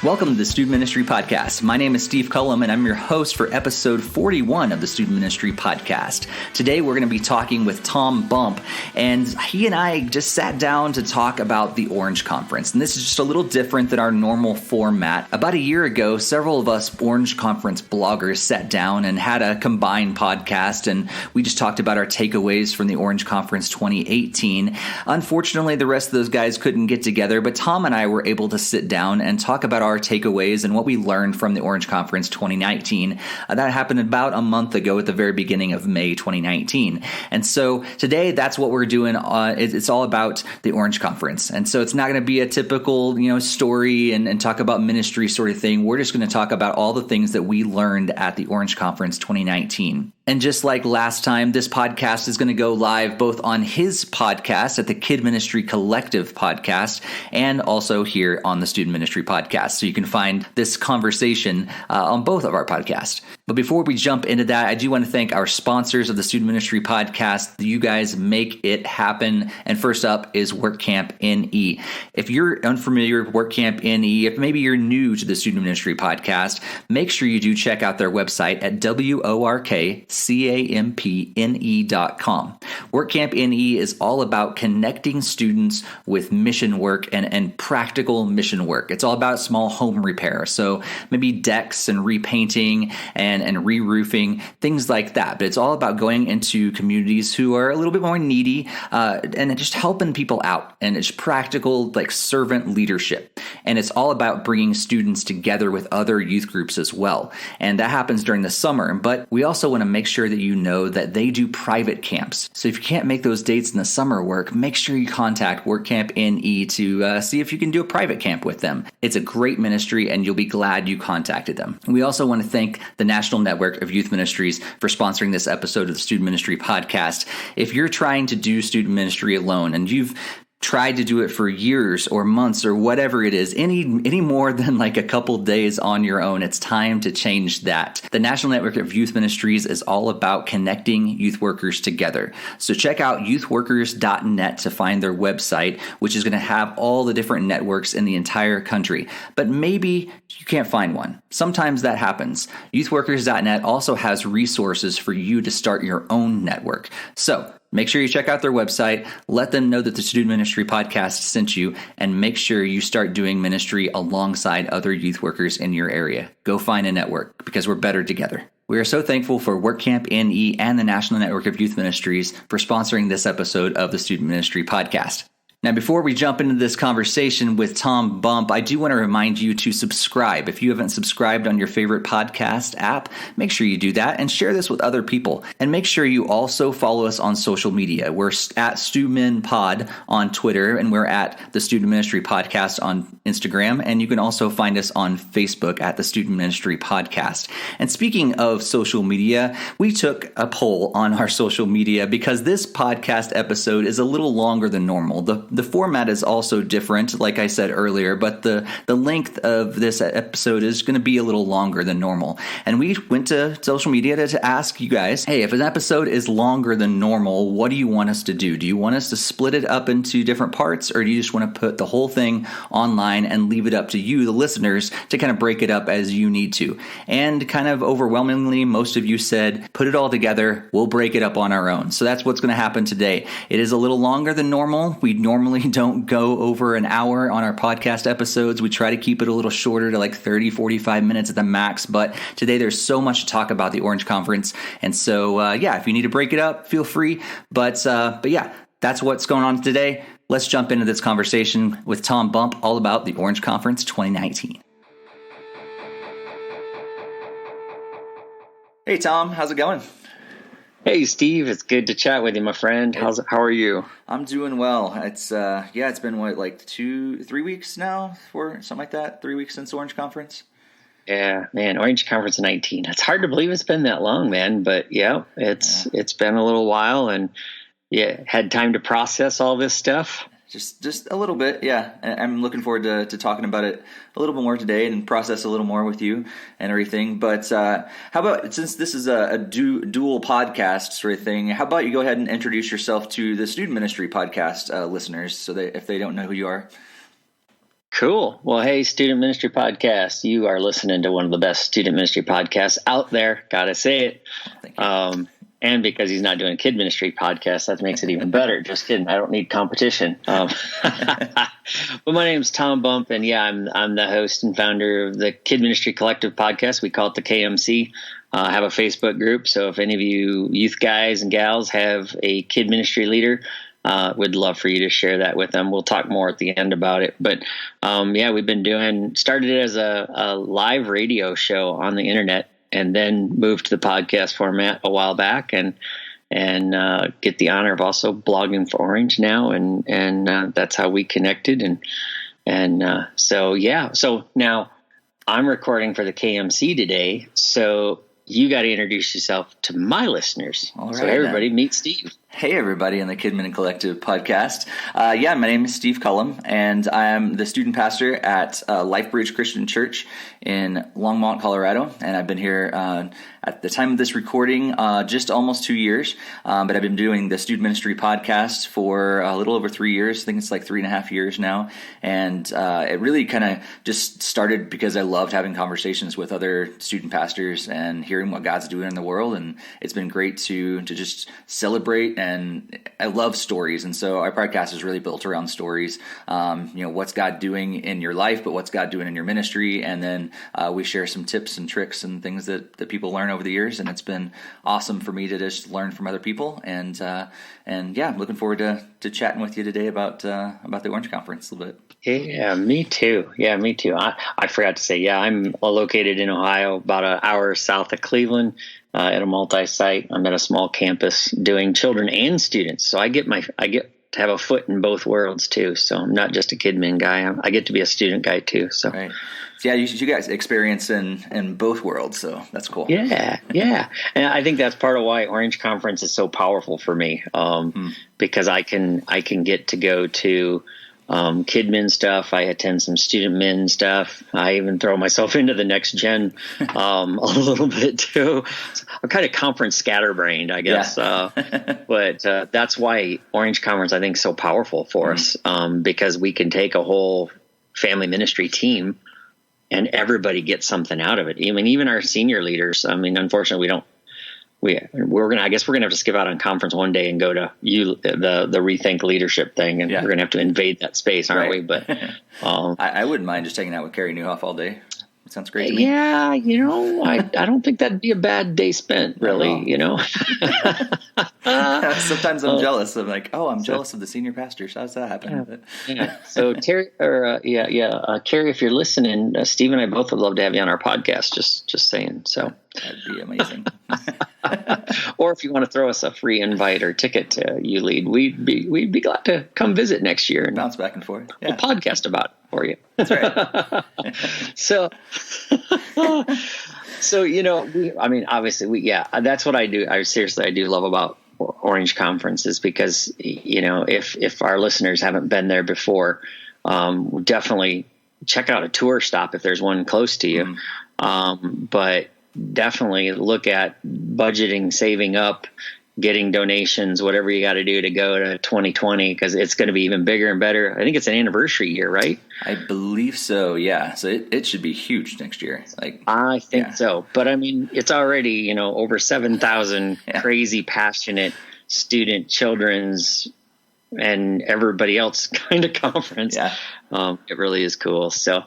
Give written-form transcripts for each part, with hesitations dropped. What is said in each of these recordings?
Welcome to the Student Ministry Podcast. My name is Steve Cullum, and I'm your host for episode 41 of the Student Ministry Podcast. Today, we're going to be talking with Tom Bump, and he and I just sat down to talk about the Orange Conference. And this is just a little different than our normal format. About a year ago, several of us Orange Conference bloggers sat down and had a combined podcast, and we just talked about our takeaways from the Orange Conference 2018. Unfortunately, the rest of those guys couldn't get together, but Tom and I were able to sit down and talk about our takeaways and what we learned from the Orange Conference 2019. That happened about a month ago at the very beginning of May 2019. And so today, that's what we're doing. It's all about the Orange Conference. And so it's not going to be a typical, story and talk about ministry sort of thing. We're just going to talk about all the things that we learned at the Orange Conference 2019. And just like last time, this podcast is going to go live both on his podcast at the Kid Ministry Collective podcast and also here on the Student Ministry Podcast. So you can find this conversation on both of our podcasts. But before we jump into that, I do want to thank our sponsors of the Student Ministry Podcast. You guys make it happen. And first up is WorkCamp NE. If you're unfamiliar with WorkCamp NE, if maybe you're new to the Student Ministry Podcast, make sure you do check out their website at workcampne.com. WorkCamp NE is all about connecting students with mission work and practical mission work. It's all about small home repair. So maybe decks and repainting and re-roofing, things like that. But it's all about going into communities who are a little bit more needy and just helping people out. And it's practical, like servant leadership. And it's all about bringing students together with other youth groups as well. And that happens during the summer. But we also want to make sure that you know that they do private camps. So if you can't make those dates in the summer work, make sure you contact WorkCamp NE to see if you can do a private camp with them. It's a great ministry, and you'll be glad you contacted them. We also want to thank the National Network of Youth Ministries for sponsoring this episode of the Student Ministry Podcast. If you're trying to do student ministry alone and you've tried to do it for years or months or whatever it is, any more than like a couple days on your own, it's time to change that. The National Network of Youth Ministries is all about connecting youth workers together. So check out youthworkers.net to find their website, which is going to have all the different networks in the entire country. But maybe you can't find one. Sometimes that happens. Youthworkers.net also has resources for you to start your own network. So make sure you check out their website, let them know that the Student Ministry Podcast sent you, and make sure you start doing ministry alongside other youth workers in your area. Go find a network, because we're better together. We are so thankful for WorkCamp NE and the National Network of Youth Ministries for sponsoring this episode of the Student Ministry Podcast. Now, before we jump into this conversation with Tom Bump, I do want to remind you to subscribe. If you haven't subscribed on your favorite podcast app, make sure you do that and share this with other people. And make sure you also follow us on social media. We're at StuMinPod on Twitter, and we're at the Student Ministry Podcast on Instagram. And you can also find us on Facebook at the Student Ministry Podcast. And speaking of social media, we took a poll on our social media because this podcast episode is a little longer than normal. The format is also different, like I said earlier, but the length of this episode is going to be a little longer than normal. And we went to social media to ask you guys, hey, if an episode is longer than normal, what do you want us to do? Do you want us to split it up into different parts, or do you just want to put the whole thing online and leave it up to you, the listeners, to kind of break it up as you need to? And kind of overwhelmingly, most of you said, put it all together, we'll break it up on our own. So that's what's going to happen today. It is a little longer than normal. We normally don't go over an hour on our podcast episodes. We try to keep it a little shorter to like 30, 45 minutes at the max. But today there's so much to talk about the Orange Conference. And so, if you need to break it up, feel free. But yeah, that's what's going on today. Let's jump into this conversation with Tom Bump all about the Orange Conference 2019. Hey, Tom, how's it going? Hey, Steve, it's good to chat with you, my friend. How are you? I'm doing well. It's it's been like 3 weeks now, or something like that. 3 weeks since Orange Conference. Yeah, man, Orange Conference 19. It's hard to believe it's been that long, man. But it's been a little while, and had time to process all this stuff. Just a little bit, yeah. I'm looking forward to talking about it a little bit more today and process a little more with you and everything. But how about, since this is a dual podcast sort of thing, how about you go ahead and introduce yourself to the Student Ministry Podcast listeners, so that if they don't know who you are? Cool. Well, hey, Student Ministry Podcast, you are listening to one of the best student ministry podcasts out there. Gotta say it. Thank you. And because he's not doing a kid ministry podcast, that makes it even better. Just kidding. I don't need competition. But my name's Tom Bump, and yeah, I'm the host and founder of the Kid Ministry Collective podcast. We call it the KMC. I have a Facebook group, so if any of you youth guys and gals have a kid ministry leader, would love for you to share that with them. We'll talk more at the end about it. But yeah, we've been started it as a live radio show on the internet, and then moved to the podcast format a while back, and get the honor of also blogging for Orange now, and that's how we connected, so yeah. So now I'm recording for the KMC today, so you got to introduce yourself to my listeners. All right, so everybody, meet Steve. Hey, everybody on the Kidman Collective podcast. Yeah, my name is Steve Cullum, and I am the student pastor at LifeBridge Christian Church in Longmont, Colorado. And I've been here at the time of this recording just almost 2 years. But I've been doing the student ministry podcast for a little over 3 years. I think it's like 3.5 years now. And it really kind of just started because I loved having conversations with other student pastors and hearing what God's doing in the world. And it's been great to just celebrate. And I love stories, and so our podcast is really built around stories. What's God doing in your life, but what's God doing in your ministry, and then we share some tips and tricks and things that people learn over the years. And it's been awesome for me to just learn from other people. And yeah, I'm looking forward to chatting with you today about the Orange Conference a little bit. Yeah, me too. I forgot to say, yeah, I'm located in Ohio, about an hour south of Cleveland. At a multi-site. I'm at a small campus doing children and students. So I get to have a foot in both worlds too. So I'm not just a kidmin guy. I get to be a student guy too. So right. Yeah, you guys experience in both worlds. So that's cool. Yeah. And I think that's part of why Orange Conference is so powerful for me. Because I can get to go to kidmin stuff. I attend some student min stuff. I even throw myself into the next gen a little bit too. So I'm kind of conference scatterbrained, I guess. Yeah. But that's why Orange Conference, I think, is so powerful for us, because we can take a whole family ministry team and everybody gets something out of it. I mean, even our senior leaders. I mean, unfortunately, I guess we're gonna have to skip out on conference one day and go to the Rethink Leadership thing, and we're gonna have to invade that space, aren't we? But I wouldn't mind just hanging out with Carrie Newhoff all day. It sounds great to me. Yeah, I don't think that'd be a bad day spent, really. Sometimes I'm jealous. I'm like, I'm jealous of the senior pastors. How's that happen? Yeah. So Terry, Carrie, if you're listening, Steve and I both would love to have you on our podcast. Just saying. So that'd be amazing. Or if you want to throw us a free invite or ticket to ULead, we'd be glad to come visit next year and bounce back and forth. Yeah. We'll podcast about it for you. That's right. So obviously that's what I do. I do love about Orange Conference, is because, if our listeners haven't been there before, definitely check out a tour stop if there's one close to you. But definitely look at budgeting, saving up, getting donations, whatever you got to do to go to 2020, because it's going to be even bigger and better. I think it's an anniversary year, right? I believe so. Yeah. So it should be huge next year. I think so. But I mean, it's already, over 7,000 crazy, passionate student, children's, and everybody else kind of conference. Yeah. It really is cool. So,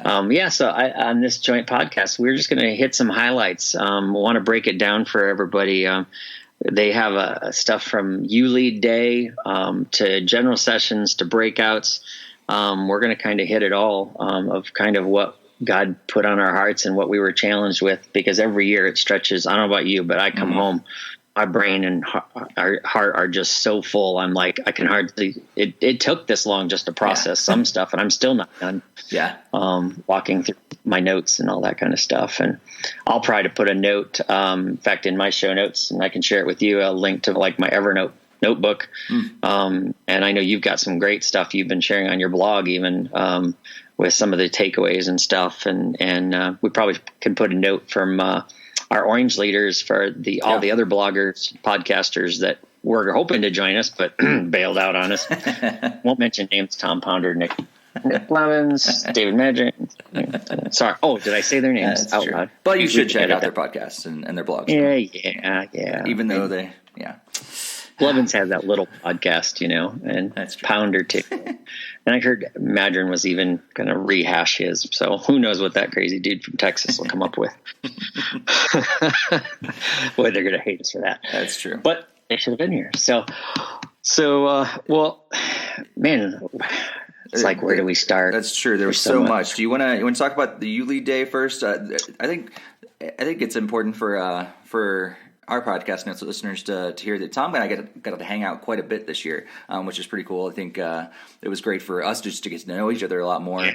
on this joint podcast, we're just going to hit some highlights. Want to break it down for everybody. They have stuff from ULead Day to general sessions to breakouts. We're going to kind of hit it all of kind of what God put on our hearts and what we were challenged with, because every year it stretches. I don't know about you, but I come home, my brain and heart are just so full. I'm like, I can hardly, it took this long just to process some stuff, and I'm still not done. Yeah. Walking through my notes and all that kind of stuff. And I'll try to put a note, in fact, in my show notes, and I can share it with you, a link to like my Evernote notebook. And I know you've got some great stuff you've been sharing on your blog, even, with some of the takeaways and stuff. And we probably can put a note from, our Orange leaders for all the other bloggers, podcasters that were hoping to join us, but bailed out on us. Won't mention names, Tom Ponder, Nick Nick Blevins, David Madrin. Sorry. Oh, did I say their names out loud? But you should check out their podcasts and their blogs. Yeah. Even though Blevins had that little podcast, and That's true. Pounder too. And I heard Madrin was even going to rehash his. So who knows what that crazy dude from Texas will come up with. Boy, they're going to hate us for that. That's true. But they should have been here. So, man, it's like, where do we start? That's true. There was so much. Do you want to talk about the U Lead Day first? I think it's important for our podcast notes listeners to hear that Tom and I got to hang out quite a bit this year, which is pretty cool. I think it was great for us just to get to know each other a lot more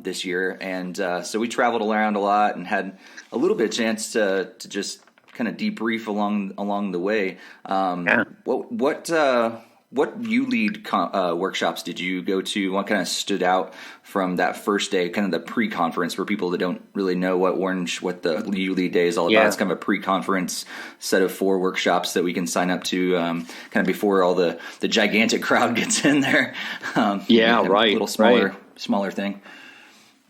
this year, and so we traveled around a lot and had a little bit of chance to just kind of debrief along the way. What U Lead workshops did you go to? What kind of stood out from that first day, kind of the pre-conference for people that don't really know what the U Lead Day is all about? It's kind of a pre-conference set of 4 workshops that we can sign up to kind of before all the gigantic crowd gets in there. Right. A little smaller thing.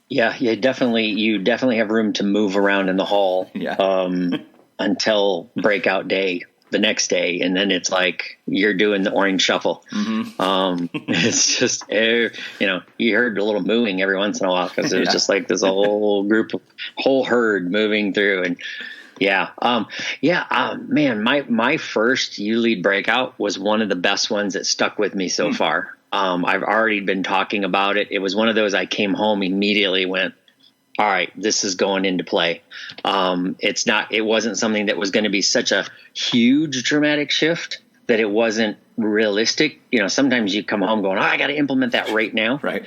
Yeah, you definitely have room to move around in the hall until breakout day the next day, and then it's like you're doing the orange shuffle. It's just you heard a little mooing every once in a while because it was just like this whole whole herd moving through. And man, my first U Lead breakout was one of the best ones that stuck with me so far. I've already been talking about it. It was one of those I came home immediately went, all right, this is going into play. It wasn't something that was going to be such a huge dramatic shift that it wasn't realistic. Sometimes you come home going, I got to implement that right now. Right.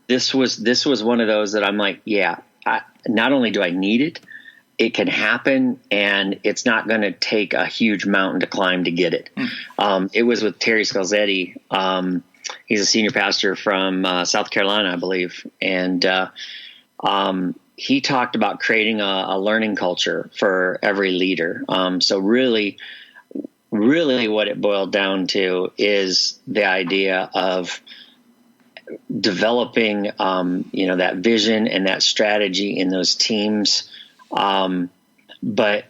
This was one of those that I'm like, not only do I need it, it can happen, and it's not going to take a huge mountain to climb to get it. It was with Terry Scalzetti. He's a senior pastor from South Carolina, I believe. And he talked about creating a learning culture for every leader. So really what it boiled down to is the idea of developing, that vision and that strategy in those teams. But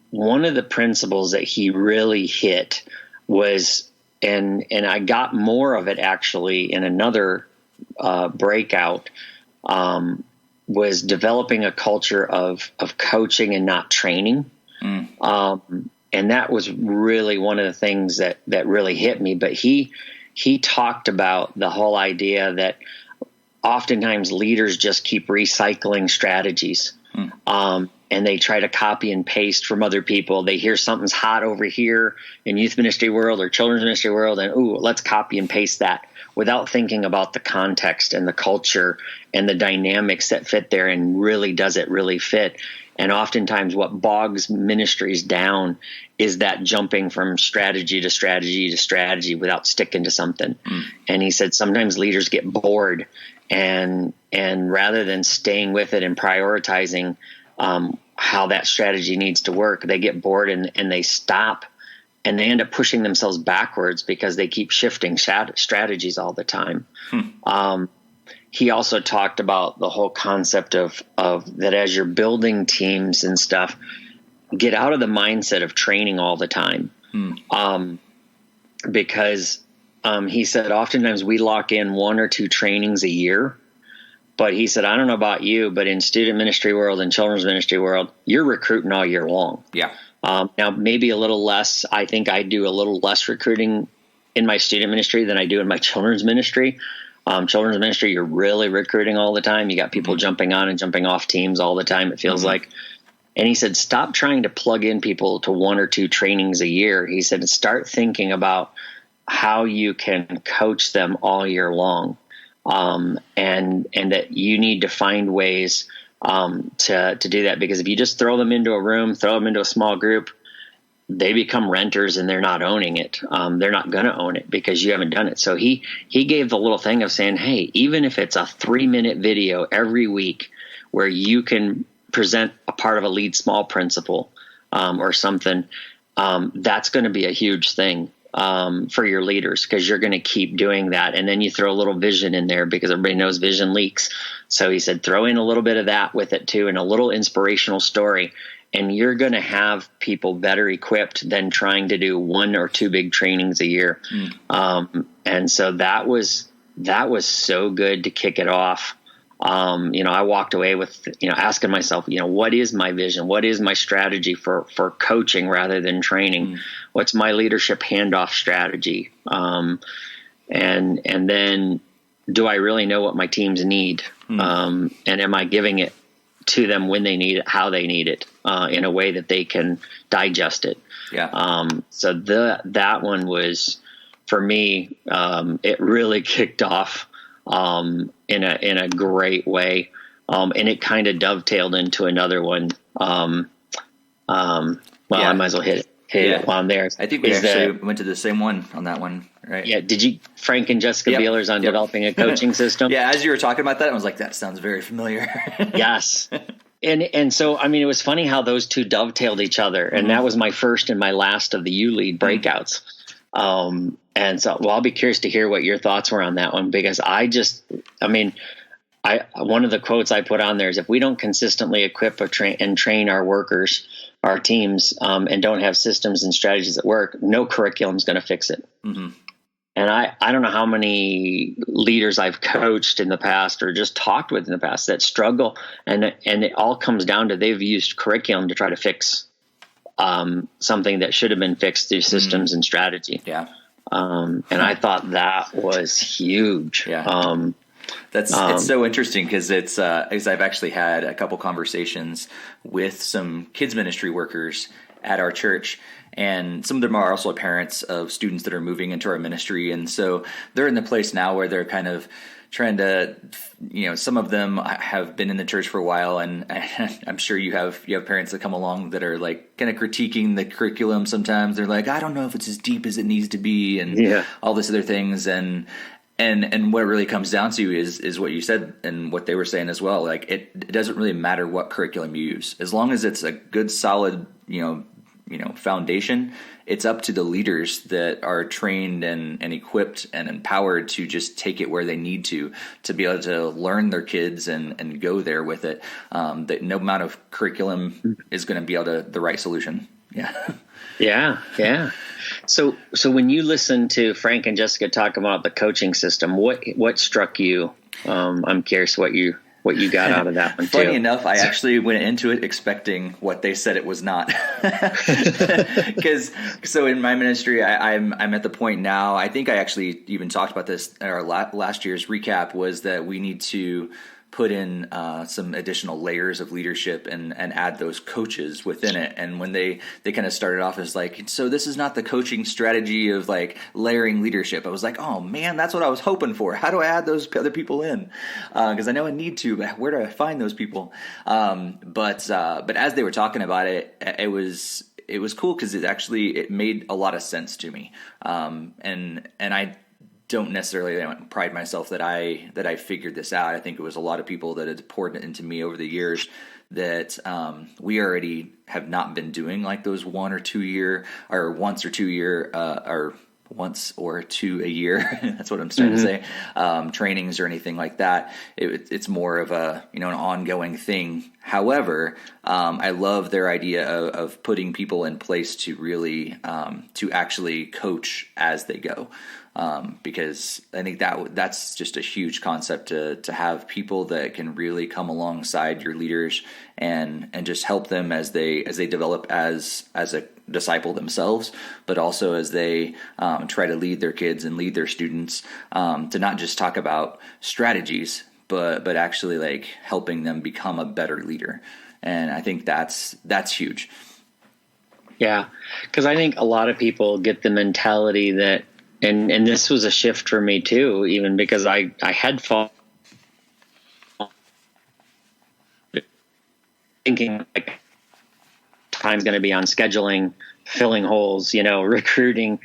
one of the principles that he really hit was, and I got more of it actually in another breakout, was developing a culture of coaching and not training. And that was really one of the things that really hit me. But he talked about the whole idea that oftentimes leaders just keep recycling strategies. And they try to copy and paste from other people. They hear something's hot over here in youth ministry world or children's ministry world, and let's copy and paste that without thinking about the context and the culture and the dynamics that fit there, and really does it really fit. And oftentimes what bogs ministries down is that jumping from strategy to strategy to strategy without sticking to something. And he said sometimes leaders get bored, and rather than staying with it and prioritizing how that strategy needs to work, they get bored and they stop, and they end up pushing themselves backwards because they keep shifting strategies all the time. He also talked about the whole concept of that as you're building teams and stuff, get out of the mindset of training all the time. Because he said oftentimes we lock in 1 or 2 trainings a year. But he said, I don't know about you, but in student ministry world and children's ministry world, you're recruiting all year long. Yeah. Now, maybe a little less. I think I do a little less recruiting in my student ministry than I do in my children's ministry. Children's ministry, you're really recruiting all the time. You got people jumping on and jumping off teams all the time, it feels like. And he said, stop trying to plug in people to 1 or 2 trainings a year. He said, start thinking about how you can coach them all year long. And that you need to find ways to do that, because if you just throw them into a room, throw them into a small group, they become renters and they're not owning it. They're not going to own it because you haven't done it. So he gave the little thing of saying, hey, even if it's a 3-minute video every week where you can present a part of a lead small principle or something, that's going to be a huge thing. for your leaders, because you're going to keep doing that. And then you throw a little vision in there, because everybody knows vision leaks. So he said, throw in a little bit of that with it too, and a little inspirational story. And you're going to have people better equipped than trying to do 1 or 2 big trainings a year. And so that was so good to kick it off. I walked away with, asking myself, what is my vision? What is my strategy for coaching rather than training? What's my leadership handoff strategy? And then, do I really know what my teams need? And am I giving it to them when they need it, how they need it, in a way that they can digest it? Yeah. So that one was, for me, it really kicked off in a great way. And it kind of dovetailed into another one. I might as well hit it while I'm there. I think we actually went to the same one on that one, right? Yeah. Did you, Frank and Jessica Beeler's on developing a coaching system? Yeah. As you were talking about that, I was like, that sounds very familiar. Yes. And so, it was funny how those two dovetailed each other. And that was my first and my last of the U-Lead breakouts. And so, I'll be curious to hear what your thoughts were on that one, because one of the quotes I put on there is, if we don't consistently equip and train our workers, our teams, and don't have systems and strategies that work, no curriculum is going to fix it. And I don't know how many leaders I've coached in the past or just talked with in the past that struggle. And it all comes down to, they've used curriculum to try to fix something that should have been fixed through systems and strategy. Yeah. And I thought that was huge. Yeah. It's so interesting, because it's as I've actually had a couple conversations with some kids ministry workers at our church, and some of them are also parents of students that are moving into our ministry. And so they're in the place now where they're kind of trying to, some of them have been in the church for a while, and I'm sure you have parents that come along that are like kind of critiquing the curriculum. Sometimes they're like, I don't know if it's as deep as it needs to be, and all this other things. And what it really comes down to is what you said and what they were saying as well. Like, it doesn't really matter what curriculum you use, as long as it's a good, solid, foundation. It's up to the leaders that are trained and equipped and empowered to just take it where they need to be able to learn their kids and go there with it. That no amount of curriculum is going to be able to the right solution. Yeah. Yeah. So when you listen to Frank and Jessica talk about the coaching system, what struck you? I'm curious what you got out of that one. Funny enough, I actually went into it expecting what they said it was not. So in my ministry, I'm at the point now, I think I actually even talked about this in our last year's recap, was that we need to put in some additional layers of leadership and add those coaches within it. And when they kind of started off as like, so this is not the coaching strategy of like layering leadership, I was like, oh man, that's what I was hoping for. How do I add those other people in? Because I know I need to, but where do I find those people? But as they were talking about it, it was cool, because it made a lot of sense to me. And I don't necessarily pride myself that I figured this out. I think it was a lot of people that had poured it into me over the years that we already have not been doing like those 1 or 2 year or once or 2 year or once or two a year. That's what I'm starting to say. Trainings or anything like that. It's more of a an ongoing thing. However, I love their idea of putting people in place to really to actually coach as they go. Because I think that's just a huge concept to have people that can really come alongside your leaders and just help them as they develop as a disciple themselves, but also as they try to lead their kids and lead their students, to not just talk about strategies, but actually like helping them become a better leader. And I think that's huge. Yeah, because I think a lot of people get the mentality that. And this was a shift for me too, even because I had thinking like time's going to be on scheduling, filling holes, recruiting.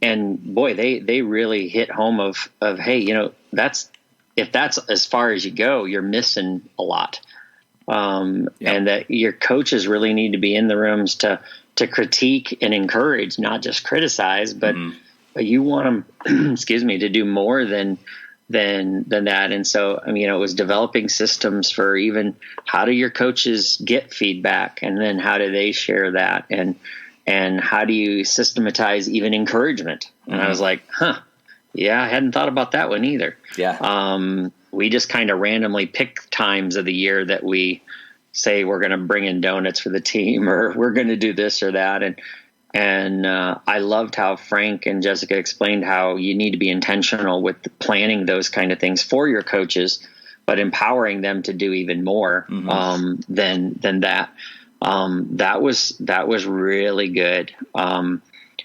And boy, they really hit home of, hey, if that's as far as you go, you're missing a lot. And that your coaches really need to be in the rooms to critique and encourage, not just criticize, but you want them, excuse me, to do more than that. And so, I mean, it was developing systems for even how do your coaches get feedback, and then how do they share that, and how do you systematize even encouragement? And I was like, yeah, I hadn't thought about that one either. Yeah. We just kind of randomly pick times of the year that we say we're going to bring in donuts for the team, or we're going to do this or that. And I loved how Frank and Jessica explained how you need to be intentional with planning those kind of things for your coaches, but empowering them to do even more than that. That was really good.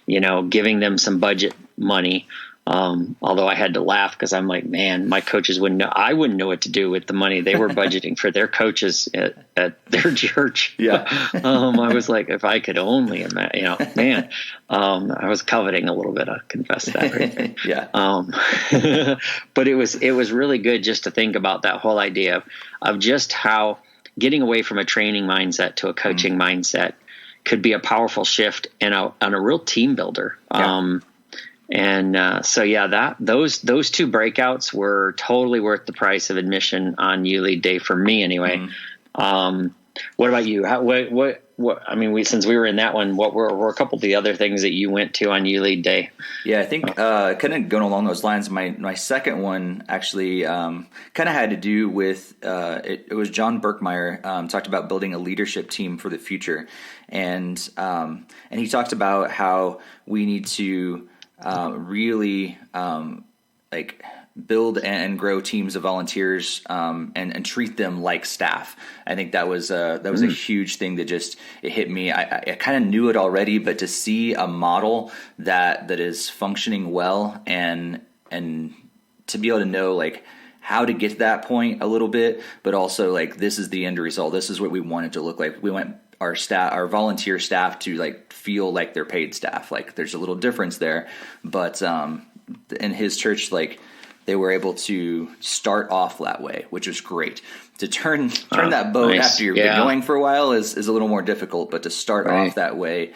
Giving them some budget money. Although I had to laugh because I'm like, man, my coaches wouldn't know. I wouldn't know what to do with the money they were budgeting for their coaches at their church. Yeah. I was like, if I could only imagine, man, I was coveting a little bit. I'll confess that. Right? Yeah. But it was really good just to think about that whole idea of just how getting away from a training mindset to a coaching mindset could be a powerful shift and a real team builder. Yeah. Those two breakouts were totally worth the price of admission on U-Lead Day for me anyway. What about you? What, I mean, since we were in that one, what were a couple of the other things that you went to on U-Lead Day? Yeah, I think kind of going along those lines, my second one actually kind of had to do with, it was John Berkmeyer talked about building a leadership team for the future. And he talked about how we need to really build and grow teams of volunteers and treat them like staff. I think that was a huge thing that just it hit me. I kind of knew it already, but to see a model that is functioning well and to be able to know like how to get to that point a little bit, but also like this is the end result. This is what we want it to look like. We want our volunteer staff to like feel like they're paid staff. Like there's a little difference there, but in his church, like they were able to start off that way, which was great. To turn that boat after you've been going for a while is a little more difficult, but to start off that way,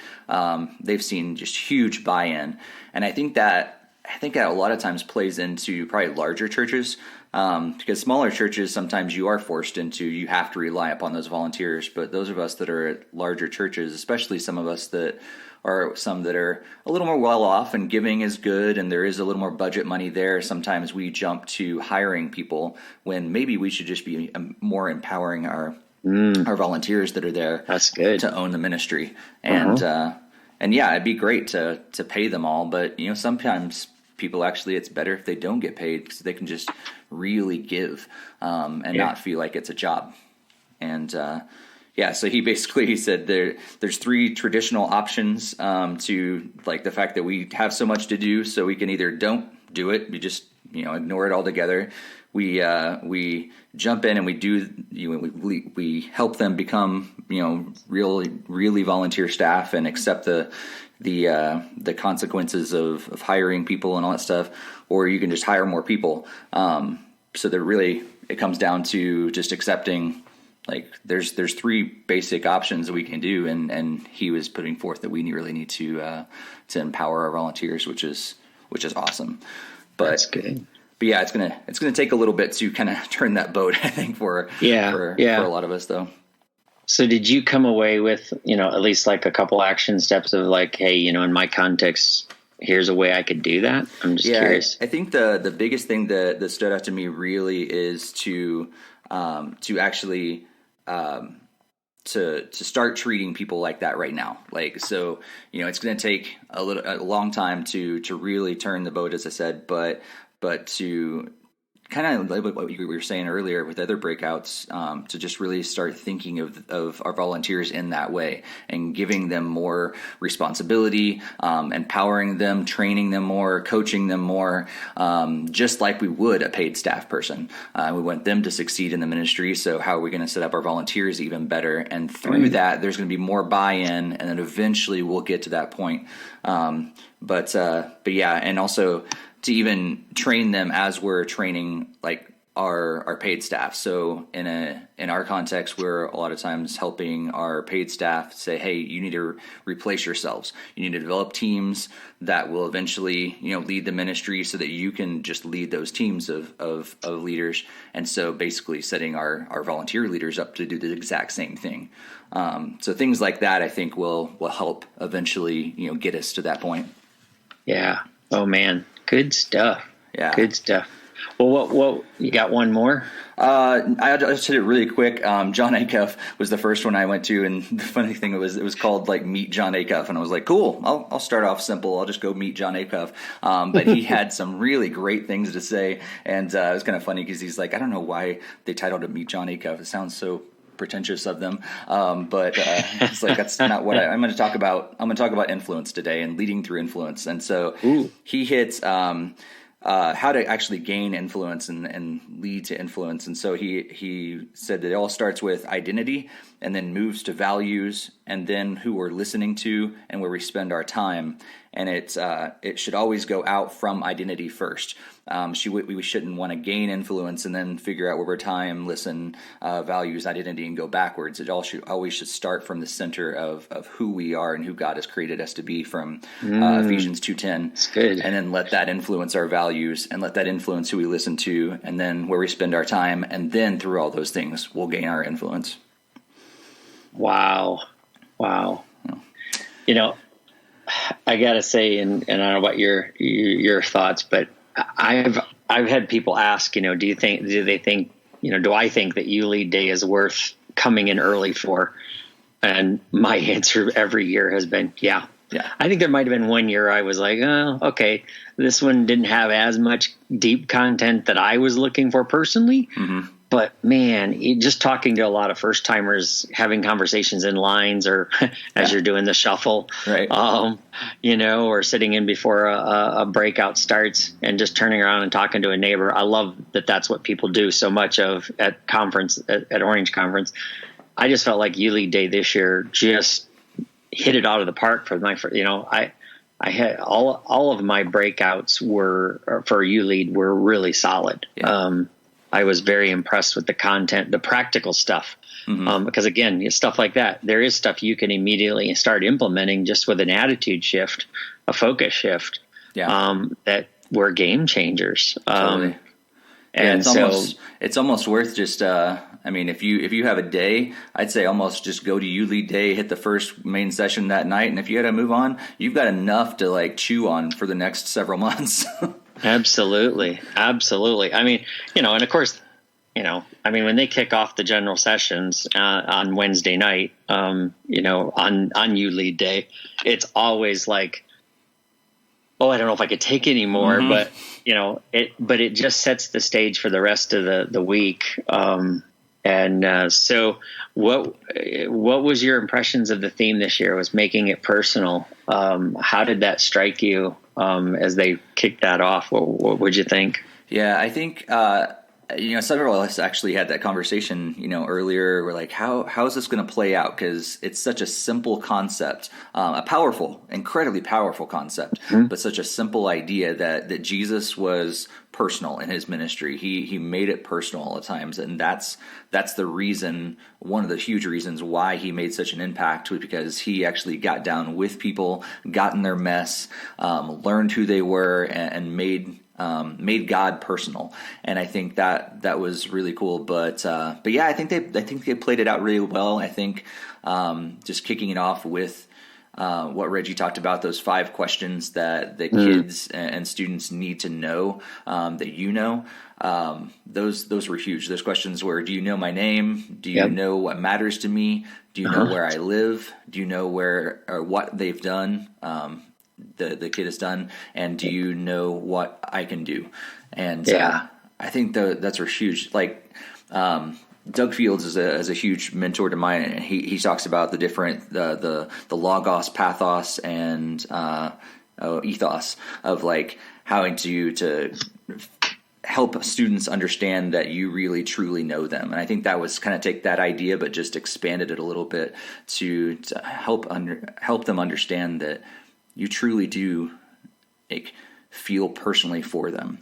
they've seen just huge buy-in. And I think that a lot of times plays into probably larger churches, because smaller churches, sometimes you are forced into, you have to rely upon those volunteers. But those of us that are at larger churches, especially some of us that are a little more well off and giving is good and there is a little more budget money there, sometimes we jump to hiring people when maybe we should just be more empowering our volunteers that are there. That's good. To own the ministry. And yeah, it'd be great to pay them all, but sometimes people actually, it's better if they don't get paid because they can just really give and not feel like it's a job. And so he said there's three traditional options to like the fact that we have so much to do, so we can either don't do it, we just ignore it altogether. We jump in and we do we help them become really volunteer staff and accept the consequences of hiring people and all that stuff, or you can just hire more people. So that really it comes down to just accepting like there's three basic options that we can do, and he was putting forth that we really need to empower our volunteers, which is awesome. But that's good. But yeah, it's gonna take a little bit to kind of turn that boat, I think, for a lot of us though. So did you come away with, at least like a couple action steps of like, hey, in my context, here's a way I could do that? I'm just curious. I think the biggest thing that stood out to me really is to actually to start treating people like that right now. Like, so, it's going to take a long time to really turn the boat, as I said, but to kind of like what you were saying earlier with other breakouts, to just really start thinking of our volunteers in that way and giving them more responsibility, empowering them, training them more, coaching them more, just like we would a paid staff person. We want them to succeed in the ministry. So how are we going to set up our volunteers even better? And through that, there's going to be more buy-in, and then eventually we'll get to that point. But yeah, and also to even train them as we're training like our paid staff. So in our context, we're a lot of times helping our paid staff say, hey, you need to replace yourselves. You need to develop teams that will eventually, lead the ministry so that you can just lead those teams of leaders. And so basically setting our volunteer leaders up to do the exact same thing. So things like that, I think will help eventually, get us to that point. Yeah. Oh man. Good stuff. Yeah. Good stuff. Well, what you got one more? I just hit it really quick. John Acuff was the first one I went to, and the funny thing was it was called like Meet John Acuff, and I was like, cool, I'll start off simple. I'll just go meet John Acuff. But he had some really great things to say, and it was kind of funny because he's like, I don't know why they titled it Meet John Acuff. It sounds so pretentious of them, but it's like that's not what I'm going to talk about. I'm going to talk about influence today and leading through influence, and so he hits. How to actually gain influence and lead to influence. And so he said that it all starts with identity and then moves to values and then who we're listening to and where we spend our time. And it should always go out from identity first. We shouldn't want to gain influence and then figure out where we're time, listen, values, identity, and go backwards. It always should start from the center of who we are and who God has created us to be from Ephesians 2:10. That's good. And then let that influence our values and let that influence who we listen to and then where we spend our time. And then through all those things, we'll gain our influence. Wow. I gotta say, and I don't know about your thoughts, but I've had people ask, do I think that You Lead Day is worth coming in early for? And my answer every year has been, yeah. I think there might have been one year I was like, oh, okay, this one didn't have as much deep content that I was looking for personally. Mm-hmm. But man, just talking to a lot of first timers, having conversations in lines or as you're doing the shuffle, right. Or sitting in before a breakout starts and just turning around and talking to a neighbor. I love that that's what people do so much of at Orange Conference. I just felt like You Lead Day this year just hit it out of the park for my, I had all of my breakouts for You Lead were really solid. Yeah. I was very impressed with the content, the practical stuff, because again, stuff like that, there is stuff you can immediately start implementing just with an attitude shift, a focus shift, that were game changers. Totally. And it's almost worth just, if you have a day, I'd say almost just go to You Lead Day, hit the first main session that night. And if you got to move on, you've got enough to like chew on for the next several months. Absolutely. And of course, when they kick off the general sessions on Wednesday night, on You Lead Day, it's always like, oh, I don't know if I could take any more, but it just sets the stage for the rest of the week. So what was your impressions of the theme this year? Was making it personal. How did that strike you as they kicked that off? What would you think? Yeah, I think several of us actually had that conversation, earlier. We're like, how is this going to play out? Because it's such a simple concept, a powerful, incredibly powerful concept, but such a simple idea that Jesus was personal in his ministry. He made it personal all the times, and that's the reason. One of the huge reasons why he made such an impact was because he actually got down with people, got in their mess, learned who they were, and made God personal. And I think that was really cool. But yeah, I think they played it out really well. I think just kicking it off with what Reggie talked about, those 5 questions that the kids and students need to know, those were huge. Those questions were, do you know my name? Do you know what matters to me? Do you know where I live? Do you know where or what they've done? The kid has done, and do you know what I can do? And I think that's huge. Like Doug Fields is a huge mentor to mine, and he talks about the different the logos, pathos, and ethos of like how to help students understand that you really truly know them. And I think that was kind of take that idea but just expanded it a little bit to help them understand that you truly do feel personally for them.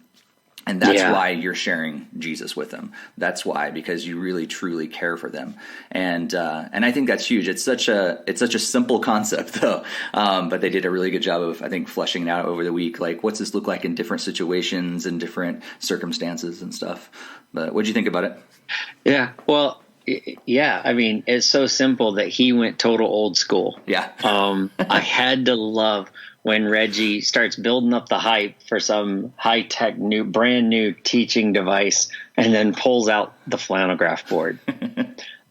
And that's why you're sharing Jesus with them. That's why, because you really truly care for them. And I think that's huge. It's such a simple concept though. But they did a really good job of, I think, fleshing it out over the week. Like, what's this look like in different situations and different circumstances and stuff. But what'd you think about it? Yeah. Well, yeah. I mean, it's so simple that he went total old school. Yeah. I had to love when Reggie starts building up the hype for some high-tech brand new teaching device and then pulls out the flannel graph board.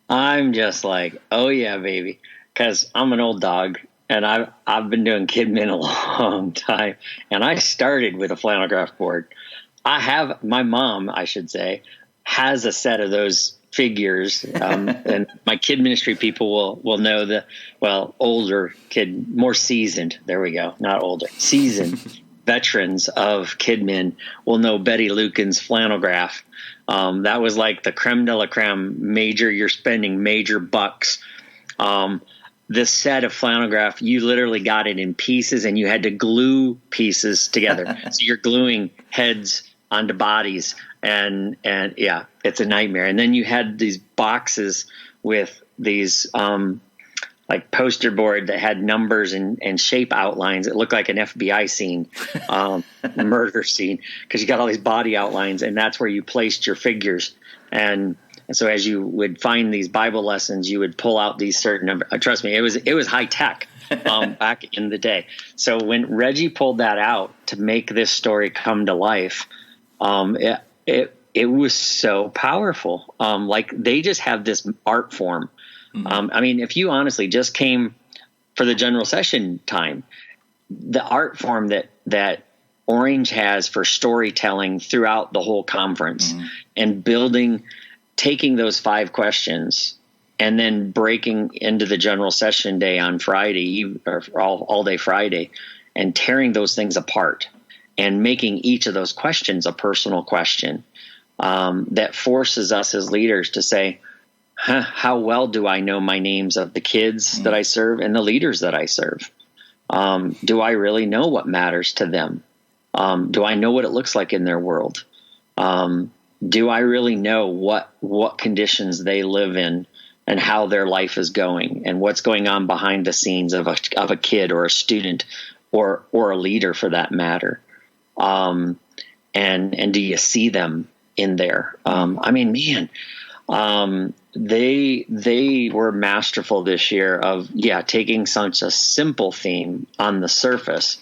I'm just like, oh yeah, baby. Cause I'm an old dog and I've been doing KidMin a long time. And I started with a flannel graph board. My mom, I should say, has a set of those figures, and my kid ministry people will know older kid, more seasoned. There we go. Not older, seasoned veterans of KidMin will know Betty Lucan's flannel graph. That was like the creme de la creme major. You're spending major bucks. This set of flannel graph, you literally got it in pieces and you had to glue pieces together. So you're gluing heads onto bodies. And yeah, it's a nightmare. And then you had these boxes with these like poster board that had numbers and shape outlines. It looked like an FBI scene, murder scene, because you got all these body outlines, and that's where you placed your figures. And so as you would find these Bible lessons, you would pull out these certain numbers. Trust me, it was high tech back in the day. So when Reggie pulled that out to make this story come to life, it was so powerful. Like they just have this art form. Mm-hmm. I mean, if you honestly just came for the general session time, the art form that Orange has for storytelling throughout the whole conference, mm-hmm. and taking those 5 questions and then breaking into the general session day on Friday, or all day Friday, and tearing those things apart and making each of those questions a personal question, that forces us as leaders to say, how well do I know my names of the kids, mm-hmm. that I serve and the leaders that I serve? Do I really know what matters to them? Do I know what it looks like in their world? Do I really know what conditions they live in and how their life is going and what's going on behind the scenes of a kid or a student or a leader for that matter? And do you see them in there? I mean, man, they were masterful this year of, taking such a simple theme on the surface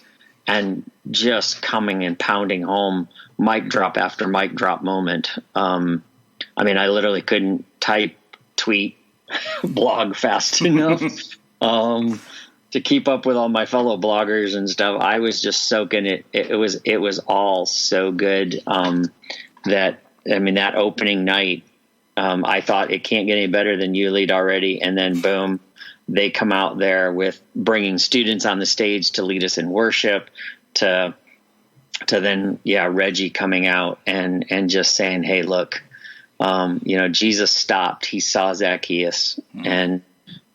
and just coming and pounding home mic drop after mic drop moment. I mean, I literally couldn't type, tweet, blog fast enough to keep up with all my fellow bloggers and stuff. I was just soaking it. It was all so good that opening night, I thought it can't get any better than you lead already. And then boom, they come out there with bringing students on the stage to lead us in worship, to then, Reggie coming out and just saying, hey, look, Jesus stopped, he saw Zacchaeus, mm-hmm. and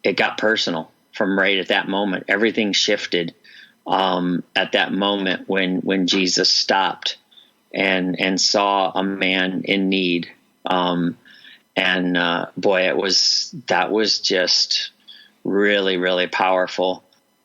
it got personal from right at that moment. Everything shifted at that moment when Jesus stopped and saw a man in need. Boy, that was just really, really powerful.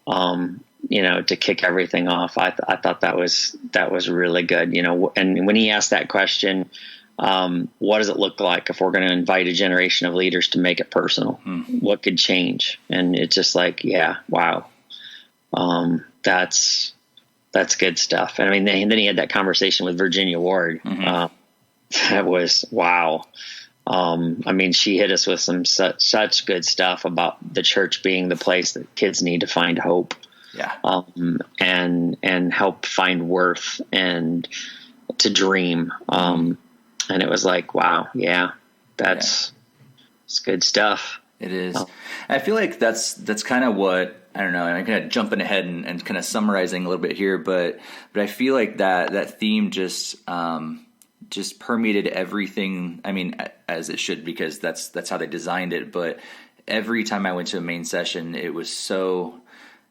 To kick everything off. I thought that was really good. And when he asked that question, what does it look like if we're going to invite a generation of leaders to make it personal? Mm-hmm. What could change? And it's just like, wow. That's good stuff. And I mean, then he had that conversation with Virginia Ward. Mm-hmm. That was wow. I mean, she hit us with some such good stuff about the church being the place that kids need to find hope. Yeah. And help find worth and to dream. And it was like, wow, it's good stuff. It is. I feel like that's kind of what, I don't know, I'm kind of jumping ahead and kind of summarizing a little bit here, but I feel like that theme just permeated everything. I mean, as it should, because that's how they designed it. But every time I went to a main session, it was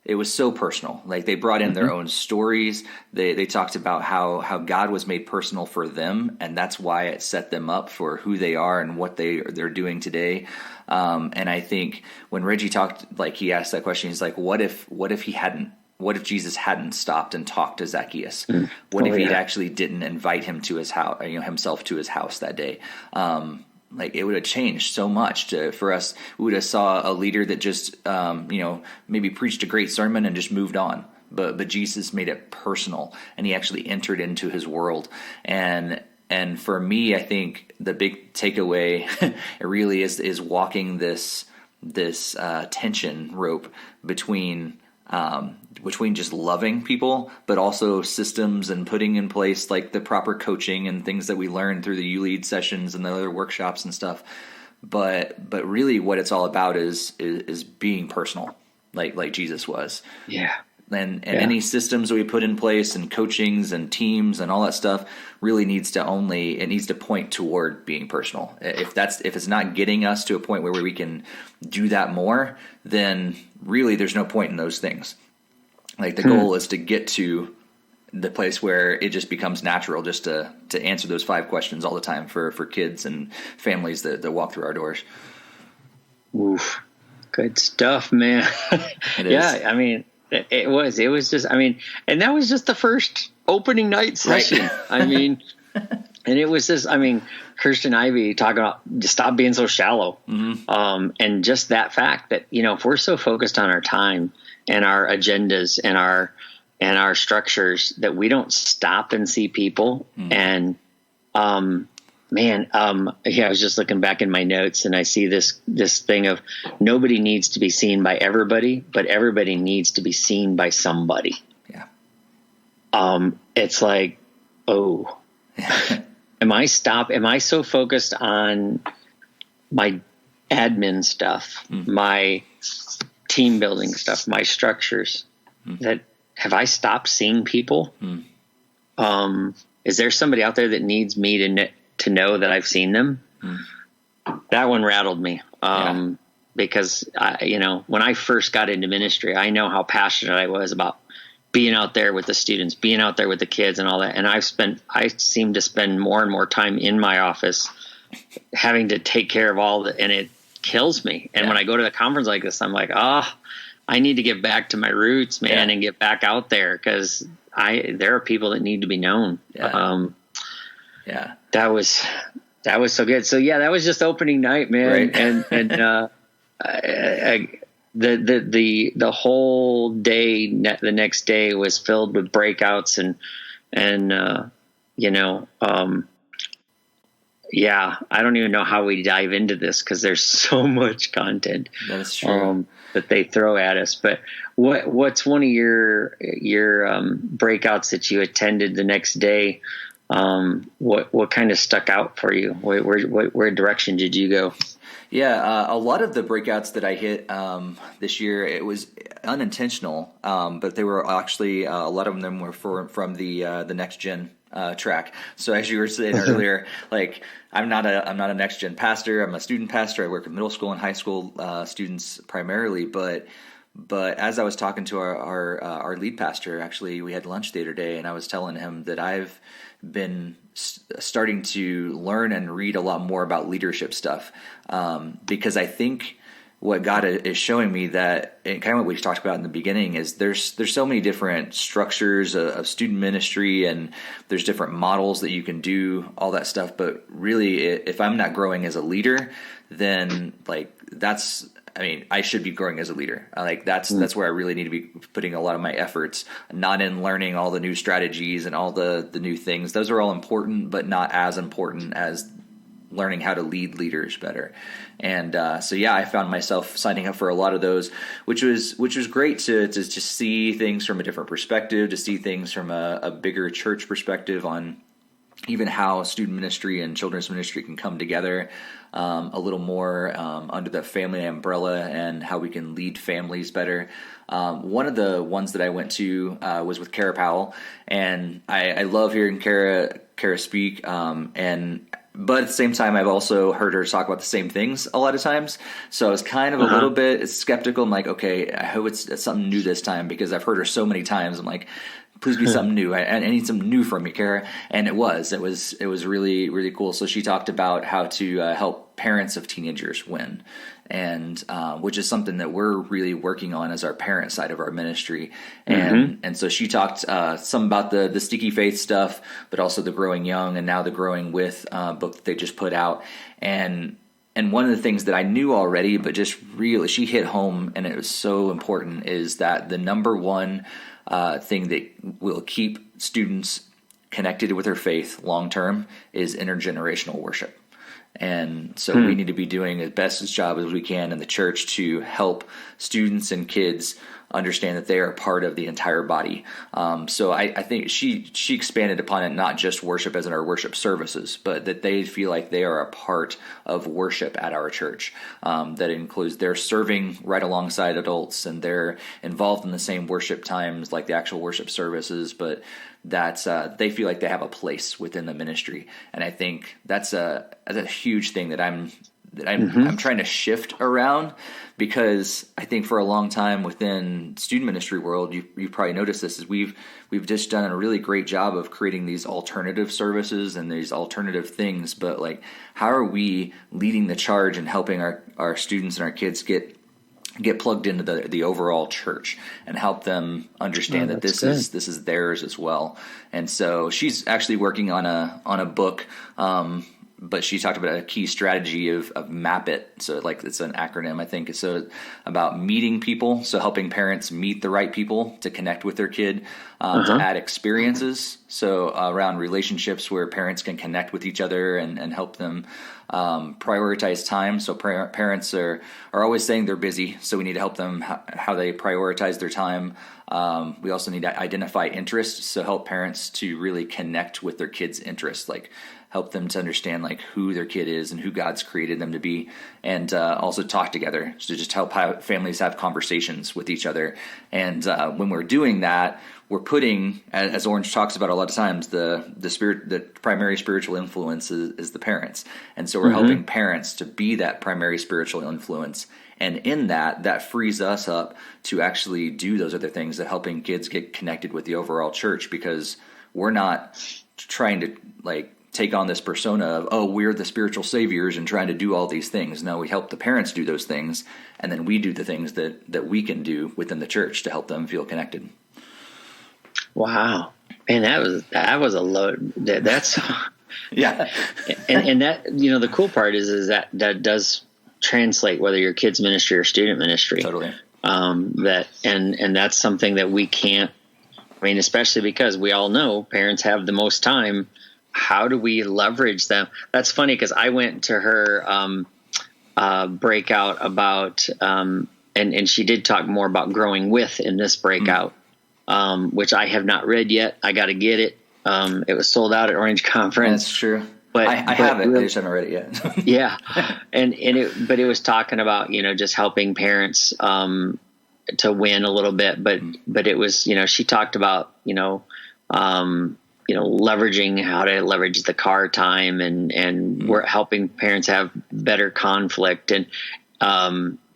it was so personal. Like they brought in their own stories. They talked about how God was made personal for them, and that's why it set them up for who they are and what they're doing today. And I think when Reggie talked, like he asked that question, he's like, what if Jesus hadn't stopped and talked to Zacchaeus? What if he actually didn't invite him to his house, himself to his house that day? Like it would have changed so much for us. We would have saw a leader that just, maybe preached a great sermon and just moved on. But Jesus made it personal, and he actually entered into his world. And for me, I think the big takeaway it really is walking this tension rope between just loving people, but also systems and putting in place like the proper coaching and things that we learn through the U-Lead sessions and the other workshops and stuff. But really what it's all about is being personal, like Jesus was. Yeah. And any systems that we put in place and coachings and teams and all that stuff really needs to point toward being personal. If it's not getting us to a point where we can do that more, then really there's no point in those things. Like the goal is to get to the place where it just becomes natural just to answer those 5 questions all the time for kids and families that walk through our doors. Oof. Good stuff, man. It is. Yeah, I mean, it was just, I mean, and that was just the first opening night session. Right. I mean, and it was just, I mean, Kirsten Ivy talking about just stop being so shallow. Mm-hmm. And just that fact that, if we're so focused on our time and our agendas and our structures that we don't stop and see people. And, I was just looking back in my notes and I see this thing of nobody needs to be seen by everybody, but everybody needs to be seen by somebody. Yeah. It's like, oh, am I so focused on my admin stuff, my team building stuff, my structures, that have I stopped seeing people? Is there somebody out there that needs me to know that I've seen them? That one rattled me. Because when I first got into ministry, I know how passionate I was about being out there with the students, being out there with the kids and all that. And I seem to spend more and more time in my office having to take care of and it kills me. And when I go to the conference like this, I'm like, I need to get back to my roots, man, and get back out there because there are people that need to be known. That was so good. So that was just opening night, man. Right. And the whole day, the next day was filled with breakouts I don't even know how we dive into this because there's so much content. That's true. That they throw at us. But what's one of your breakouts that you attended the next day? What kind of stuck out for you? Where direction did you go? Yeah, a lot of the breakouts that I hit this year, it was unintentional, but they were actually a lot of them were from the next gen track. So as you were saying earlier, like I'm not a next gen pastor. I'm a student pastor. I work with middle school and high school students primarily, but as I was talking to our lead pastor, actually we had lunch the other day, and I was telling him that I've been starting to learn and read a lot more about leadership stuff, because I think what God is showing me that, and kind of what we talked about in the beginning, is there's so many different structures of student ministry, and there's different models that you can do, all that stuff. But really, if I'm not growing as a leader, then I should be growing as a leader. That's where I really need to be putting a lot of my efforts, not in learning all the new strategies and all the new things. Those are all important, but not as important as learning how to lead leaders better. And I found myself signing up for a lot of those, which was great to just see things from a different perspective, to see things from a bigger church perspective on even how student ministry and children's ministry can come together a little more under the family umbrella, and how we can lead families better. One of the ones that I went to was with Kara Powell, and I love hearing Kara speak. And But at the same time, I've also heard her talk about the same things a lot of times. So I was kind of a little bit skeptical. I'm like, okay, I hope it's something new this time, because I've heard her so many times. I'm like, please be something new. I need something new from you, Kara. And it was really, really cool. So she talked about how to help parents of teenagers win, and which is something that we're really working on as our parent side of our ministry. And so she talked some about the Sticky Faith stuff, but also the Growing Young, and now the Growing With book that they just put out. And one of the things that I knew already, but just really she hit home, and it was so important, is that the number one thing that will keep students connected with their faith long term is intergenerational worship. And so we need to be doing as best as job as we can in the church to help students and kids understand that they are part of the entire body. So I think she expanded upon it, not just worship as in our worship services, but that they feel like they are a part of worship at our church. That includes they're serving right alongside adults, and they're involved in the same worship times like the actual worship services, but that they feel like they have a place within the ministry. And I think that's a huge thing that I'm trying to shift around, because I think for a long time within student ministry world, you probably noticed this, is we've just done a really great job of creating these alternative services and these alternative things. But like, how are we leading the charge and helping our students and our kids get plugged into the overall church and help them understand that this is theirs as well? And so she's actually working on a book, but she talked about a key strategy of MAP it. So like, it's an acronym, I think. So about meeting people, so helping parents meet the right people to connect with their kid, to add experiences, so around relationships where parents can connect with each other and help them prioritize time. So parents are always saying they're busy, so we need to help them how they prioritize their time. We also need to identify interests, so help parents to really connect with their kids' interests, like help them to understand like who their kid is and who God's created them to be, and also talk together, so just help families have conversations with each other. And when we're doing that, we're putting, as Orange talks about a lot of times, the primary spiritual influence is the parents. And so we're helping parents to be that primary spiritual influence. And in that frees us up to actually do those other things, that helping kids get connected with the overall church, because we're not trying to like take on this persona of, oh, we're the spiritual saviors and trying to do all these things. No, we help the parents do those things, and then we do the things that we can do within the church to help them feel connected. Wow. Man, that was a load. That's yeah. and that, the cool part is that does translate whether you're kids ministry or student ministry. Totally. And that's something that we can't, especially because we all know parents have the most time. How do we leverage them? That's funny, because I went to her breakout about, and she did talk more about growing with in this breakout, which I have not read yet. I got to get it. It was sold out at Orange Conference. That's true. But I have it. I just haven't read it yet. Yeah. But it was talking about, just helping parents to win a little bit. But it was, she talked about, leveraging how to leverage the car time, and we're helping parents have better conflict. And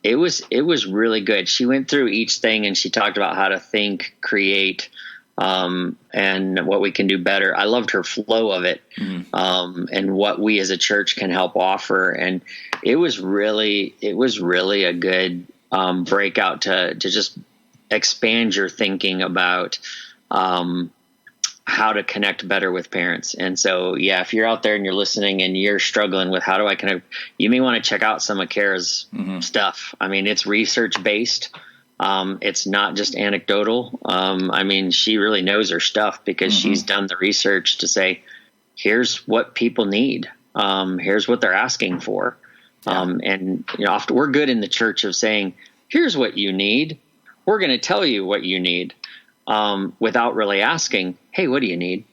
it was really good. She went through each thing, and she talked about how to think, create, and what we can do better. I loved her flow of it, and what we as a church can help offer. And it was really a good breakout to just expand your thinking about how to connect better with parents. And so, yeah, if you're out there and you're listening and you're struggling with how do I connect, you may want to check out some of Kara's stuff. It's research based. It's not just anecdotal. She really knows her stuff, because she's done the research to say, here's what people need. Here's what they're asking for. And often we're good in the church of saying, here's what you need. We're going to tell you what you need, without really asking, hey, what do you need?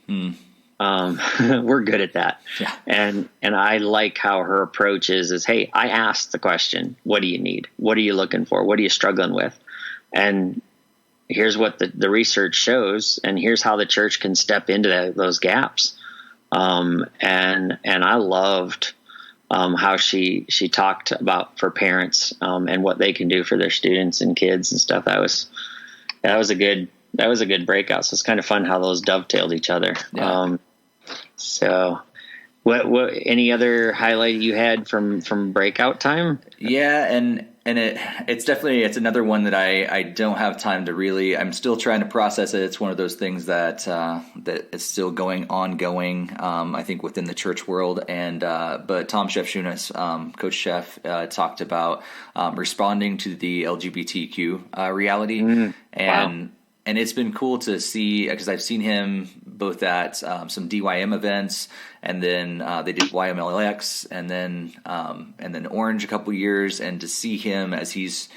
We're good at that. Yeah. And I like how her approach is, hey, I asked the question, what do you need? What are you looking for? What are you struggling with? And here's what the research shows, and here's how the church can step into those gaps. And I loved, how she talked about for parents, and what they can do for their students and kids and stuff. That was a good breakout. So it's kind of fun how those dovetailed each other. Yeah. So what any other highlight you had from breakout time? Yeah. And it's another one that I don't have time to really, I'm still trying to process it. It's one of those things that is still ongoing, I think within the church world. And, but Tom Shefchunas, Coach Chef, talked about, responding to the LGBTQ, reality. Wow. And it's been cool to see, because I've seen him both at some DYM events, and then they did YMLX, and then Orange a couple years, and to see him as he's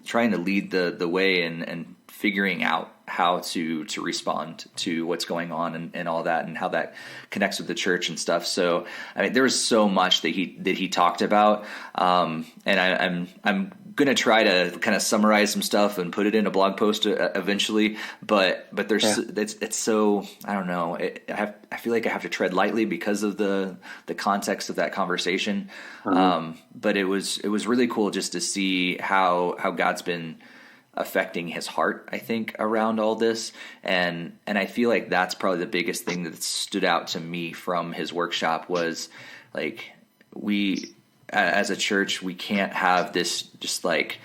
trying to lead the way and figuring out how to respond to what's going on and all that, and how that connects with the church and stuff. So I mean, there was so much that he talked about, and I'm going to try to kind of summarize some stuff and put it in a blog post eventually, but there's it's so, I don't know, I feel like I have to tread lightly because of the context of that conversation. But it was really cool just to see how God's been affecting his heart, I think, around all this. And I feel like that's probably the biggest thing that stood out to me from his workshop was, like, we, as a church, we can't have this just, like,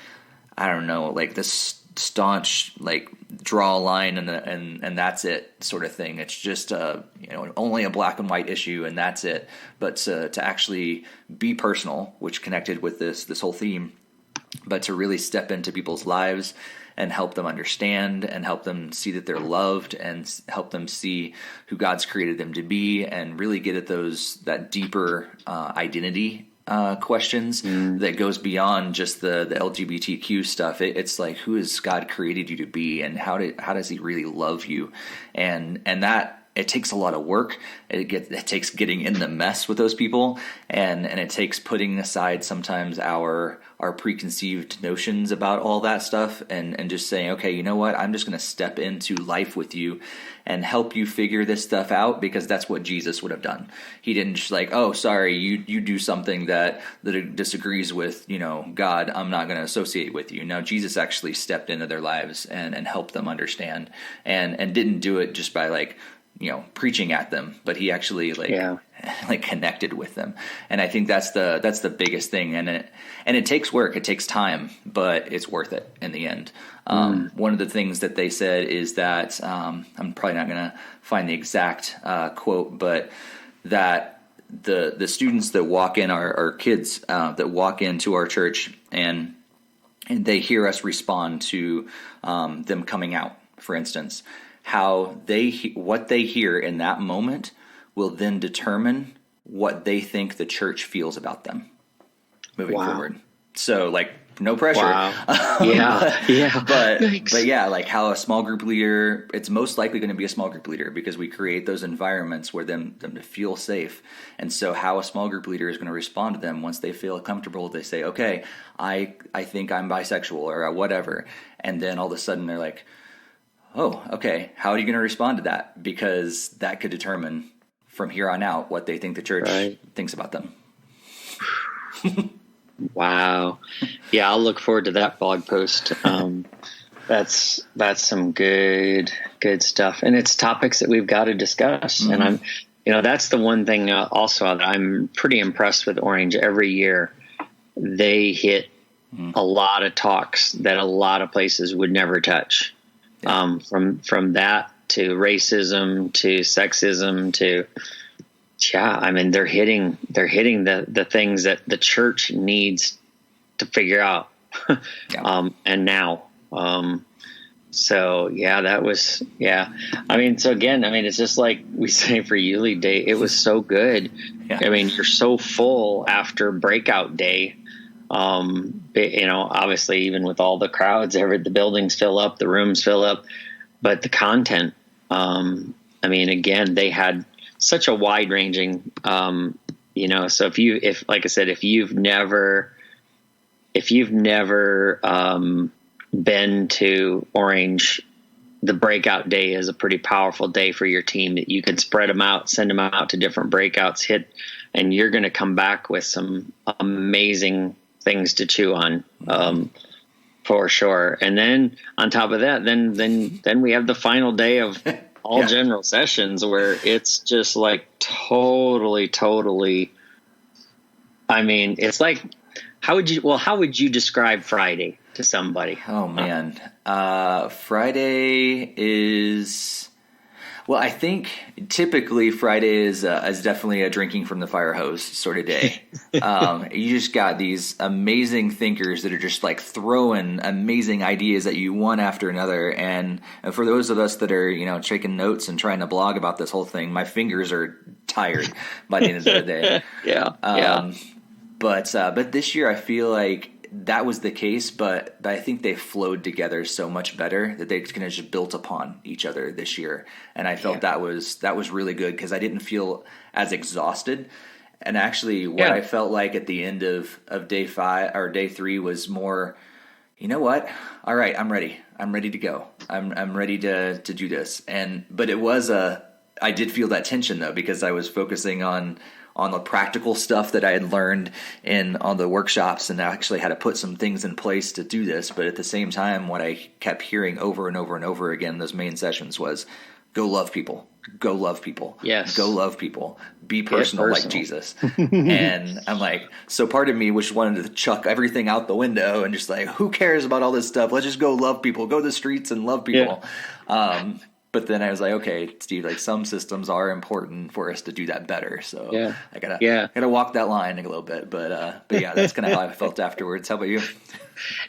I don't know, like this staunch, like, draw a line and that's it sort of thing. It's just only a black and white issue and that's it. But to actually be personal, which connected with this whole theme, but to really step into people's lives and help them understand and help them see that they're loved and help them see who God's created them to be, and really get at that deeper identity questions that goes beyond just the LGBTQ stuff. It's like, who has God created you to be, and how does he really love you? And that, it takes a lot of work. It takes getting in the mess with those people, and it takes putting aside sometimes our preconceived notions about all that stuff, and just saying, okay, you know what? I'm just going to step into life with you and help you figure this stuff out, because that's what Jesus would have done. He didn't just like, oh, sorry, you do something that disagrees with, God, I'm not going to associate with you. No, Jesus actually stepped into their lives and helped them understand, and didn't do it just by, like, preaching at them, but he actually like connected with them. And I think that's the biggest thing. And it takes work, it takes time, but it's worth it in the end. One of the things that they said is that, I'm probably not going to find the exact quote, but that the students that walk in, our kids that walk into our church, and they hear us respond to them coming out, for instance, how what they hear in that moment will then determine what they think the church feels about them moving forward. So, like, no pressure. Wow. Yeah. But yeah, like how a small group leader, it's most likely going to be a small group leader, because we create those environments where them to feel safe. And so how a small group leader is going to respond to them once they feel comfortable, they say, okay, I think I'm bisexual or whatever. And then all of a sudden they're like, oh, okay, how are you going to respond to that? Because that could determine from here on out what they think the church thinks about them. Wow. Yeah, I'll look forward to that blog post. That's some good stuff. And it's topics that we've got to discuss. Mm-hmm. And that's the one thing also that I'm pretty impressed with Orange. Every year they hit a lot of talks that a lot of places would never touch. From that to racism to sexism to, they're hitting the things that the church needs to figure out. And now, so that was, so again, it's just like we say for Yulee Day, it was so good. Yeah. You're so full after Breakout Day. Obviously even with all the crowds, the buildings fill up, the rooms fill up, but the content, again, they had such a wide ranging, so if you've never been to Orange, the breakout day is a pretty powerful day for your team, that you can spread them out, send them out to different breakouts, and you're going to come back with some amazing things to chew on, for sure. And then on top of that, then we have the final day of all general sessions, where it's just like totally, I mean, it's like, how would you describe Friday to somebody? Oh man. Friday is, well, I think typically Friday is definitely a drinking from the fire hose sort of day. You just got these amazing thinkers that are just like throwing amazing ideas at you one after another. And for those of us that are, taking notes and trying to blog about this whole thing, my fingers are tired by the end of the day. But this year I feel like that was the case, but I think they flowed together so much better that they kind of just built upon each other this year. And I felt that was really good, because I didn't feel as exhausted. And actually what I felt like at the end of day 5 or day 3 was more, you know what? All right, I'm ready. I'm ready to go. I'm ready to do this. But it was I did feel that tension though, because I was focusing on the practical stuff that I had learned on the workshops, and I actually had to put some things in place to do this. But at the same time, what I kept hearing over and over and over again, those main sessions, was go love people, go love people, go love people, be personal like Jesus. And I'm like, so part of me which wanted to chuck everything out the window and just like, who cares about all this stuff? Let's just go love people, go to the streets and love people. But then I was like, okay, Steve, like some systems are important for us to do that better. So I gotta walk that line a little bit. But yeah, that's kind of how I felt afterwards. How about you?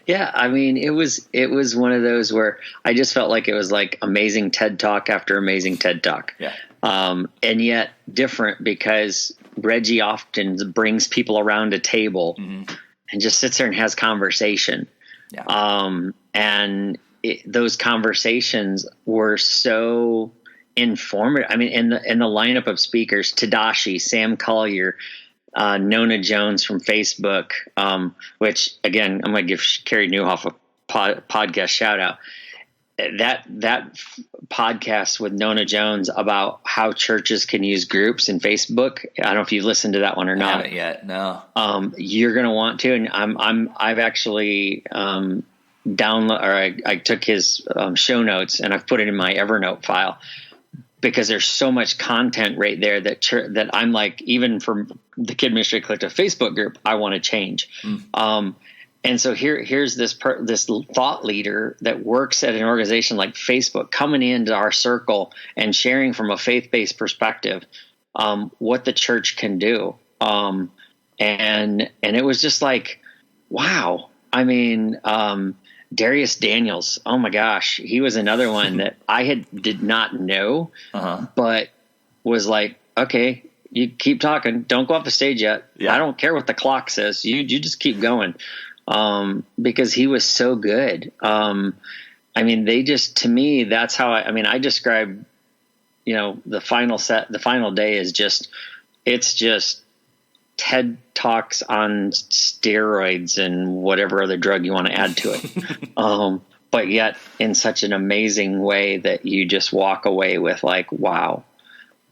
Yeah, I mean, it was one of those where I just felt like it was like amazing TED Talk after amazing TED Talk. Yeah. And yet different, because Reggie often brings people around a table and just sits there and has conversation. Yeah. And those conversations were so informative. I mean, in the lineup of speakers, Tadashi, Sam Collier, Nona Jones from Facebook, which again, I'm going to give Carrie Newhoff a podcast shout out. That podcast with Nona Jones about how churches can use groups in Facebook. I don't know if you've listened to that one or not. I haven't yet. No. You're going to want to, and I've actually, I took his show notes and I've put it in my Evernote file, because there's so much content right there that I'm like, even from the Kid Ministry Collective Facebook group, I want to change. And so here's this thought leader that works at an organization like Facebook, coming into our circle and sharing from a faith-based perspective what the church can do. And it was just like, wow. I mean, Darius Daniels, oh my gosh, he was another one that I did not know, but was like, okay, you keep talking, don't go off the stage yet. Yeah. I don't care what the clock says. You just keep going. Because he was so good. I mean, to me, that's how I describe, the final day is it's just TED Talks on steroids and whatever other drug you want to add to it. But yet in such an amazing way that you just walk away with like, wow.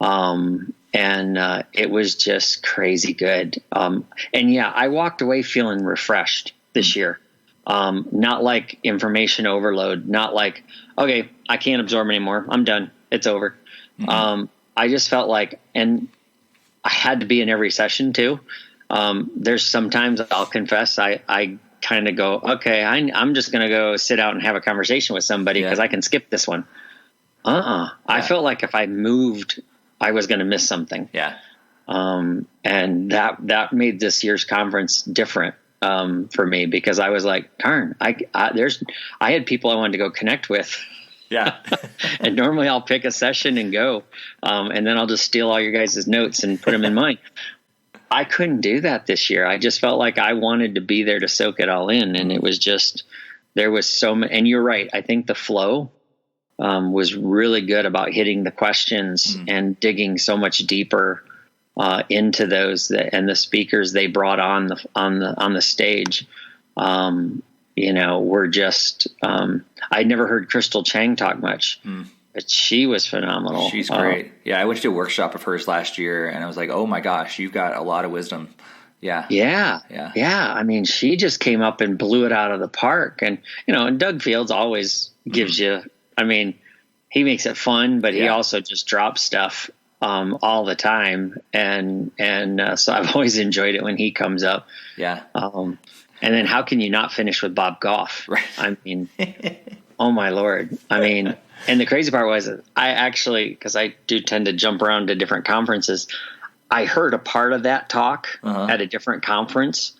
It was just crazy good. And yeah, I walked away feeling refreshed this year. Not like information overload, not like, okay, I can't absorb anymore. I'm done. It's over. I just felt like, and I had to be in every session too. There's sometimes I'll confess, I kind of go, okay, I'm just going to go sit out and have a conversation with somebody because I can skip this one. I felt like if I moved, I was going to miss something. Yeah. And that made this year's conference different for me, because I was like, darn, I had people I wanted to go connect with. Yeah. And normally I'll pick a session and go, and then I'll just steal all your guys' notes and put them in mine. I couldn't do that this year. I just felt like I wanted to be there to soak it all in. And it was just, there was so many, and you're right. I think the flow was really good about hitting the questions and digging so much deeper into those, and the speakers they brought on the stage, were just, I I never heard Crystal Chang talk much, but she was phenomenal. She's great. Yeah. I went to a workshop of hers last year and I was like, oh my gosh, you've got a lot of wisdom. Yeah. Yeah. I mean, she just came up and blew it out of the park. And, and Doug Fields always gives you, I mean, he makes it fun, but he also just drops stuff all the time. And so I've always enjoyed it when he comes up. Yeah. And then how can you not finish with Bob Goff? Right. I mean, oh my Lord. I mean, and the crazy part was I actually, because I do tend to jump around to different conferences, I heard a part of that talk at a different conference.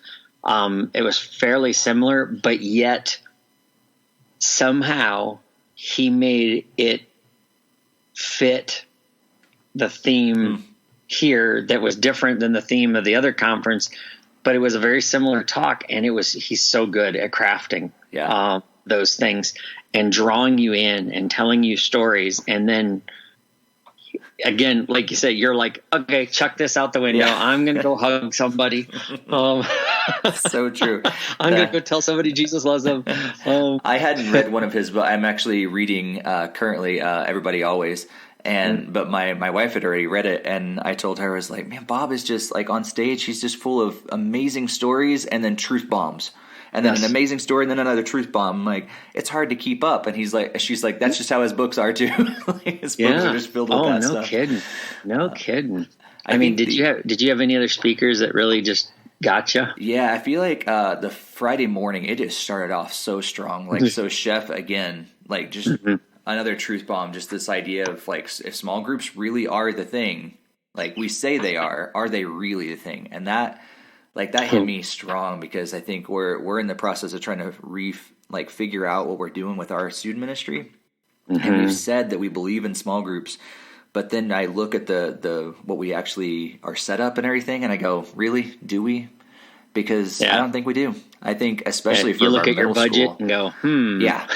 It was fairly similar, but yet somehow he made it fit the theme here that was different than the theme of the other conference, but it was a very similar talk. And he's so good at crafting those things and drawing you in and telling you stories. And then again, like you said, you're like, okay, chuck this out the window. Yeah. I'm going to go hug somebody. So true. I'm going to go tell somebody Jesus loves them. I hadn't read one of his, but I'm actually reading currently Everybody Always. But my wife had already read it, and I told her, I was like, man, Bob is just like on stage. He's just full of amazing stories and then truth bombs. And then an amazing story, and then another truth bomb. I'm like, it's hard to keep up. And she's like, that's just how his books are too. Like his books are just filled with that stuff. No kidding. I mean, did you have any other speakers that really just got you? Yeah, I feel like the Friday morning, it just started off so strong. Like, so Chef again, like just another truth bomb. Just this idea of like, if small groups really are the thing, like we say they are they really the thing? And that hit me strong, because I think we're in the process of trying to figure out what we're doing with our student ministry. And we've said that we believe in small groups, but then I look at the what we actually are set up and everything, and I go, really? Do we? Because I don't think we do. I think especially for you look our at your budget school, and go, yeah,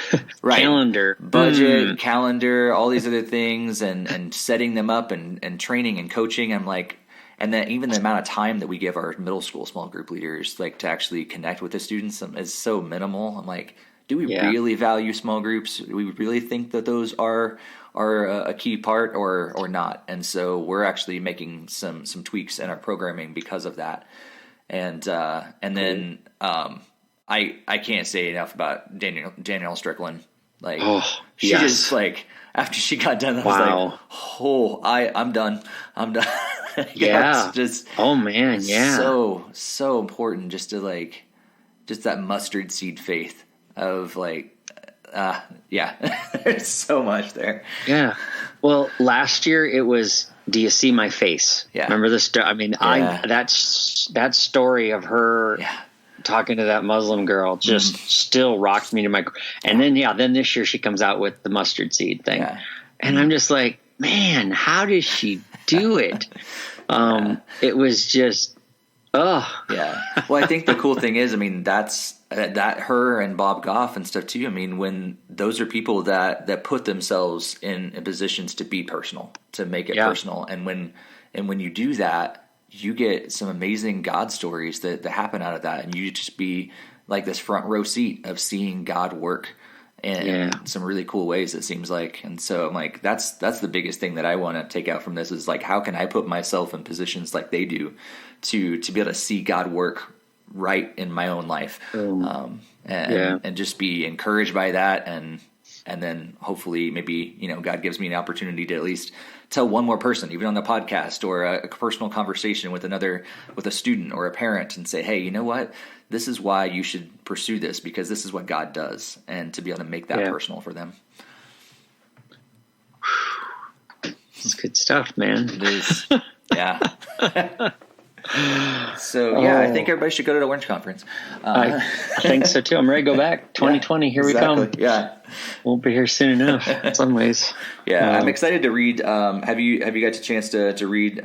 right, budget, calendar, all these other things, and setting them up and training and coaching. I'm like. And then even the amount of time that we give our middle school small group leaders, like to actually connect with the students, is so minimal. I'm like, do we really value small groups? Do we really think that those are a key part or not? And so we're actually making some tweaks in our programming because of that. And then I can't say enough about Danielle Strickland. Like she just like after she got done, I was like, I'm done. Yeah. It's just so important just to just that mustard seed faith of there's so much there. Yeah. Well, last year it was, do you see my face? Yeah. Remember this? I mean, that story of her talking to that Muslim girl just still rocks me to my, and then this year she comes out with the mustard seed thing. Yeah. And I'm just like, man, how does she do it? It was just, yeah. Well, I think the cool thing is, I mean, that her and Bob Goff and stuff too. I mean, when those are people that put themselves in positions to be personal, to make it personal. And when you do that, you get some amazing God stories that happen out of that. And you just be like this front row seat of seeing God work in some really cool ways, it seems like. And so I'm like, that's the biggest thing that I want to take out from this is like, how can I put myself in positions like they do to be able to see God work right in my own life, and just be encouraged by that. And then hopefully maybe, God gives me an opportunity to at least tell one more person, even on the podcast or a personal conversation with a student or a parent, and say, hey, you know what? This is why you should pursue this, because this is what God does, and to be able to make that personal for them. It's good stuff, man. It is. Yeah. So, I think everybody should go to the Orange Conference. I think so, too. I'm ready to go back. 2020, here we come. Yeah. Won't be here soon enough in some ways. Yeah, I'm excited to read. Have you got a chance to read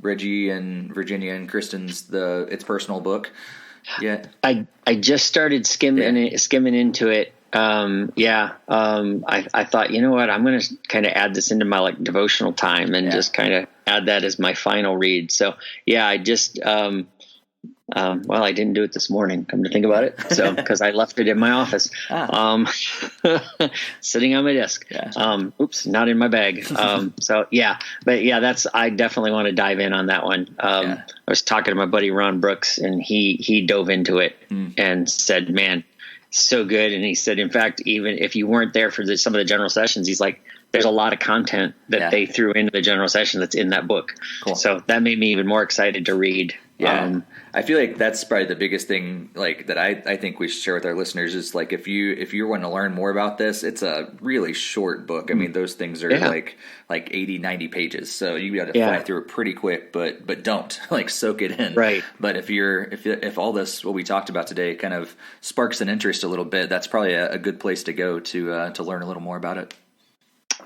Reggie and Virginia and Kristen's It's Personal book? Yeah, I just started skimming into it. I thought, you know what, I'm going to kind of add this into my devotional time and just kind of add that as my final read. So I just Well, I didn't do it this morning, come to think about it. So, because I left it in my office, sitting on my desk. Yeah. Oops, not in my bag. So yeah, but yeah, I definitely want to dive in on that one. I was talking to my buddy Ron Brooks, and he dove into it and said, "Man, so good." And he said, in fact, even if you weren't there for some of the general sessions, he's like, there's a lot of content that they threw into the general session that's in that book. Cool. So that made me even more excited to read. Yeah. I feel like that's probably the biggest thing, like, that I think we should share with our listeners is, like, if you want to learn more about this, it's a really short book. I mean, those things are like 80, 90 pages. So you got to fly through it pretty quick, but don't like soak it in. Right. But if all this, what we talked about today, kind of sparks an interest a little bit, that's probably a good place to go to learn a little more about it.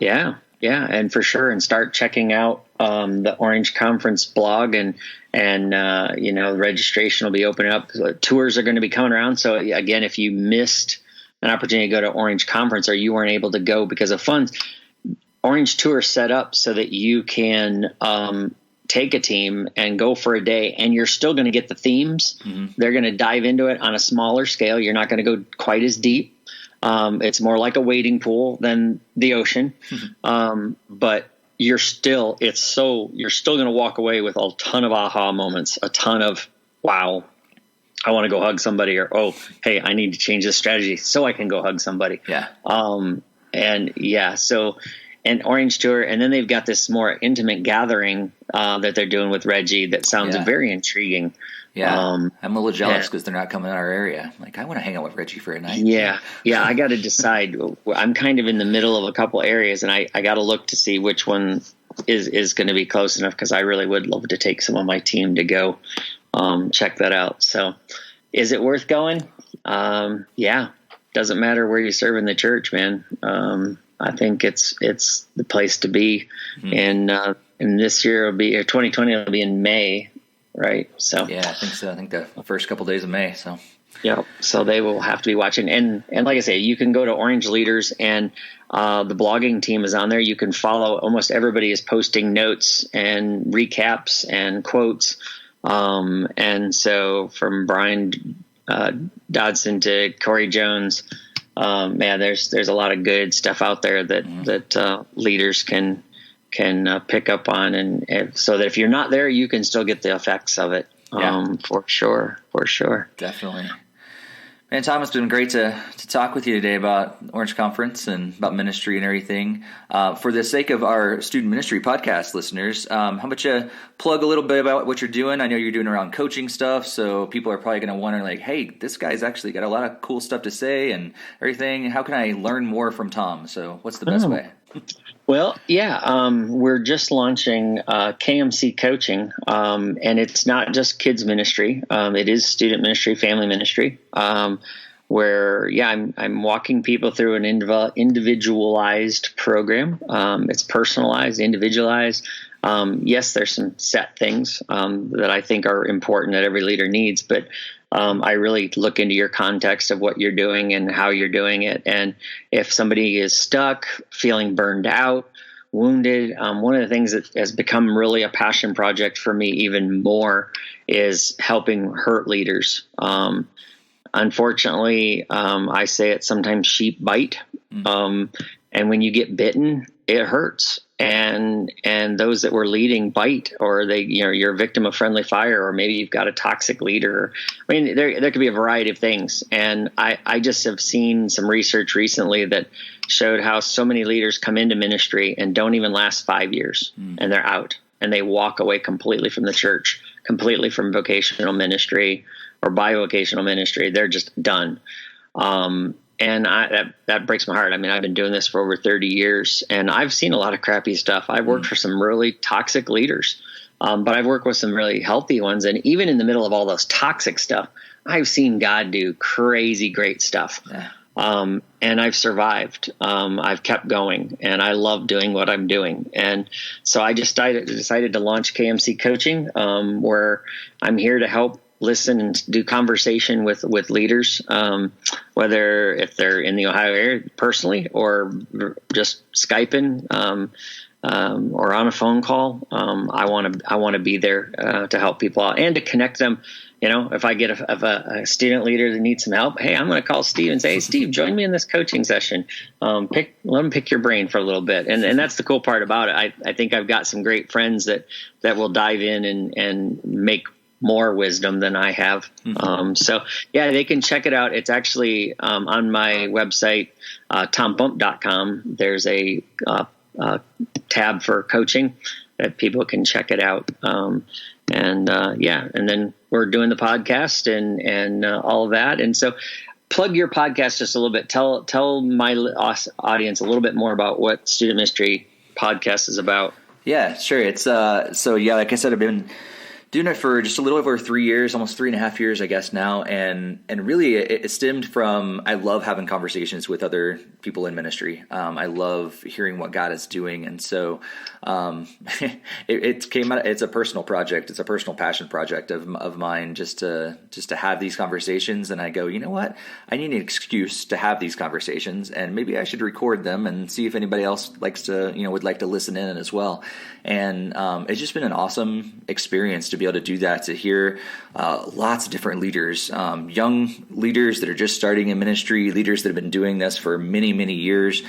Yeah. Yeah. And for sure. And start checking out the Orange Conference blog, and registration will be opening up. Tours are going to be coming around. So again, if you missed an opportunity to go to Orange Conference, or you weren't able to go because of funds, Orange Tour set up so that you can take a team and go for a day, and you're still going to get the themes. Mm-hmm. They're going to dive into it on a smaller scale. You're not going to go quite as deep. It's more like a wading pool than the ocean. Mm-hmm. But you're still going to walk away with a ton of aha moments, a ton of, wow, I want to go hug somebody, or, oh, hey, I need to change this strategy so I can go hug somebody. Yeah. And Orange Tour, and then they've got this more intimate gathering that they're doing with Reggie that sounds very intriguing. Yeah, I'm a little jealous because they're not coming in our area. Like, I want to hang out with Reggie for a night. Yeah, I got to decide. I'm kind of in the middle of a couple areas, and I got to look to see which one is going to be close enough, because I really would love to take some of my team to go check that out. So, is it worth going? Yeah, doesn't matter where you serve in the church, man. I think it's the place to be. Mm-hmm. And this year will be 2020. It'll be in May. Right. So yeah, I think so. I think the first couple of days of May. So yeah. So they will have to be watching. And like I say, you can go to Orange Leaders, and the blogging team is on there. You can follow. Almost everybody is posting notes and recaps and quotes. And so from Brian Dodson to Corey Jones, there's a lot of good stuff out there that leaders can pick up on, and so that if you're not there, you can still get the effects of it. For sure. Definitely. Man, Tom, it's been great to talk with you today about Orange Conference and about ministry and everything. For the sake of our student ministry podcast listeners, how about you plug a little bit about what you're doing? I know you're doing around coaching stuff, so people are probably going to wonder, like, hey, this guy's actually got a lot of cool stuff to say and everything. How can I learn more from Tom? So what's the best way? Well, we're just launching KMC coaching, and it's not just kids ministry. It is student ministry, family ministry, where I'm walking people through an individualized program. It's personalized, individualized. Yes, there's some set things that I think are important that every leader needs, but I really look into your context of what you're doing and how you're doing it. And if somebody is stuck, feeling burned out, wounded, one of the things that has become really a passion project for me even more is helping hurt leaders. Unfortunately, I say it, sometimes sheep bite. And when you get bitten, it hurts. And those that were leading bite, or you're a victim of friendly fire, or maybe you've got a toxic leader. I mean, there could be a variety of things. And I just have seen some research recently that showed how so many leaders come into ministry and don't even last 5 years, and they're out, and they walk away completely from the church, completely from vocational ministry or bivocational ministry. They're just done. And that breaks my heart. I mean, I've been doing this for over 30 years, and I've seen a lot of crappy stuff. I've worked for some really toxic leaders, but I've worked with some really healthy ones. And even in the middle of all those toxic stuff, I've seen God do crazy, great stuff. Yeah. And I've survived. I've kept going, and I love doing what I'm doing. And so I just decided to launch KMC Coaching, where I'm here to help listen and do conversation with leaders, whether if they're in the Ohio area personally or just Skyping. or on a phone call, I want to be there to help people out and to connect them. If I get a student leader that needs some help, hey, I'm going to call Steve and say, hey, Steve, join me in this coaching session. Let them pick your brain for a little bit. And that's the cool part about it. I think I've got some great friends that will dive in and make more wisdom than I have. So yeah, they can check it out. It's actually on my website, tombump.com. There's a tab for coaching that people can check it out. And then we're doing the podcast and all of that. And so plug your podcast just a little bit. Tell my audience a little bit more about what Student Ministry Podcast is about. Yeah, sure. It's like I said, I've been doing it for just a little over 3 years, almost 3.5 years, I guess now. And really it stemmed from, I love having conversations with other people in ministry. I love hearing what God is doing. And so it came out, it's a personal project. It's a personal passion project of mine just to have these conversations. And I go, you know what? I need an excuse to have these conversations, and maybe I should record them and see if anybody else would like to listen in as well. And it's just been an awesome experience to be able to do that, to hear lots of different leaders, young leaders that are just starting in ministry, leaders that have been doing this for many, many years.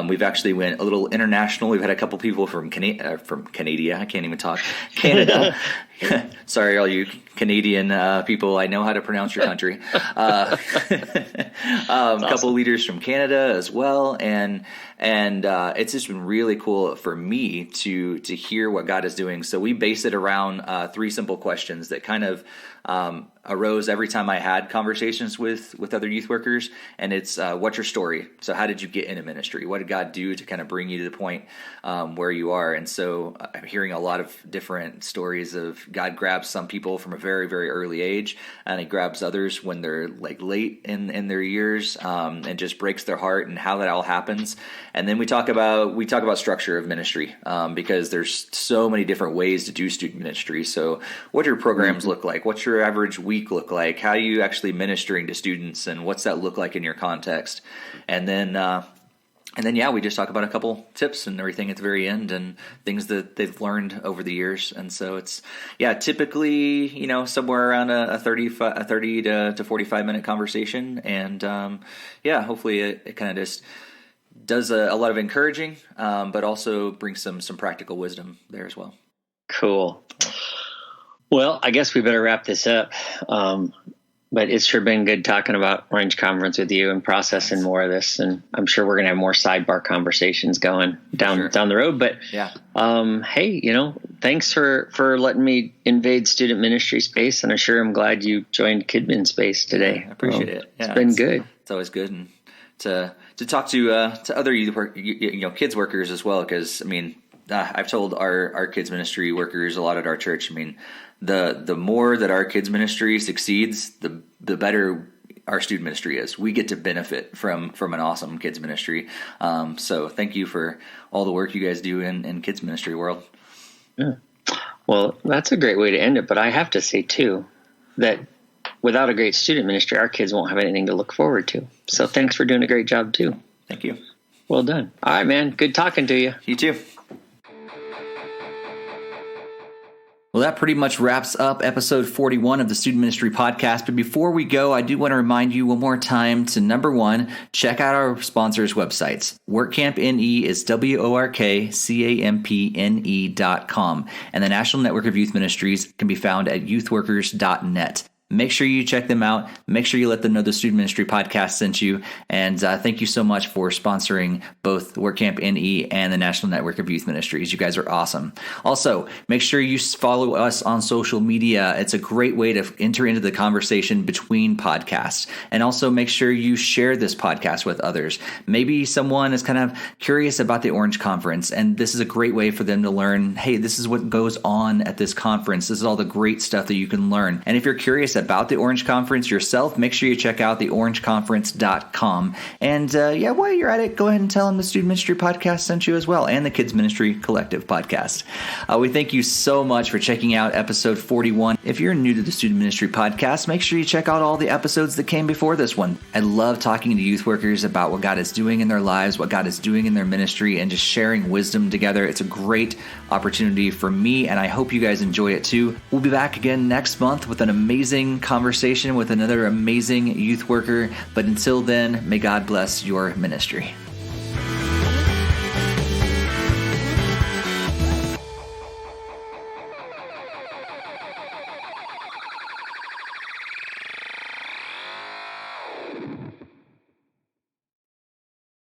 We've actually went a little international. We've had a couple people from Canada. I can't even talk. Canada. Sorry, all you Canadian people. I know how to pronounce your country. A couple leaders from Canada as well, and it's just been really cool for me to hear what God is doing. So we base it around 3 simple questions that kind of arose every time I had conversations with other youth workers. And it's, what's your story? So how did you get into ministry? What did God do to kind of bring you to the point where you are? And so I'm hearing a lot of different stories of God grabs some people from a very, very early age, and he grabs others when they're like late in their years, and just breaks their heart, and how that all happens. And then we talk about structure of ministry, because there's so many different ways to do student ministry. So what do your programs look like? What's your average week look like? How are you actually ministering to students, and what's that look like in your context? And then we just talk about a couple tips and everything at the very end, and things that they've learned over the years. And so it's typically somewhere around a 30 to 45 minute conversation, and hopefully it kind of just does a lot of encouraging, but also brings some practical wisdom there as well. Cool. Well, I guess we better wrap this up. But it's sure been good talking about Orange Conference with you and processing more of this. And I'm sure we're going to have more sidebar conversations going down the road. But hey, thanks for letting me invade student ministry space. And I sure am glad you joined Kidmin space today. I appreciate it. Yeah, it's been good. It's always good, and to talk to other youth kids workers as well. Because I've told our kids ministry workers a lot at our church. The more that our kids ministry succeeds, the better our student ministry is. We get to benefit from an awesome kids ministry. So thank you for all the work you guys do in kids ministry world. Yeah. Well, that's a great way to end it. But I have to say too that without a great student ministry, our kids won't have anything to look forward to. So thanks for doing a great job too. Thank you. Well done. All right, man. Good talking to you. You too. Well, that pretty much wraps up episode 41 of the Student Ministry Podcast. But before we go, I do want to remind you one more time to, number one, check out our sponsors' websites. WorkCamp NE is WorkCampne.com. And the National Network of Youth Ministries can be found at youthworkers.net. Make sure you check them out. Make sure you let them know the Student Ministry Podcast sent you. And thank you so much for sponsoring both WorkCamp NE and the National Network of Youth Ministries. You guys are awesome. Also, make sure you follow us on social media. It's a great way to enter into the conversation between podcasts. And also make sure you share this podcast with others. Maybe someone is kind of curious about the Orange Conference, and this is a great way for them to learn, hey, this is what goes on at this conference. This is all the great stuff that you can learn. And if you're curious about the Orange Conference yourself, make sure you check out theorangeconference.com. And while you're at it, go ahead and tell them the Student Ministry Podcast sent you as well, and the Kids Ministry Collective Podcast. We thank you so much for checking out episode 41. If you're new to the Student Ministry Podcast, make sure you check out all the episodes that came before this one. I love talking to youth workers about what God is doing in their lives, what God is doing in their ministry, and just sharing wisdom together. It's a great opportunity for me, and I hope you guys enjoy it too. We'll be back again next month with an amazing conversation with another amazing youth worker. But until then, may God bless your ministry.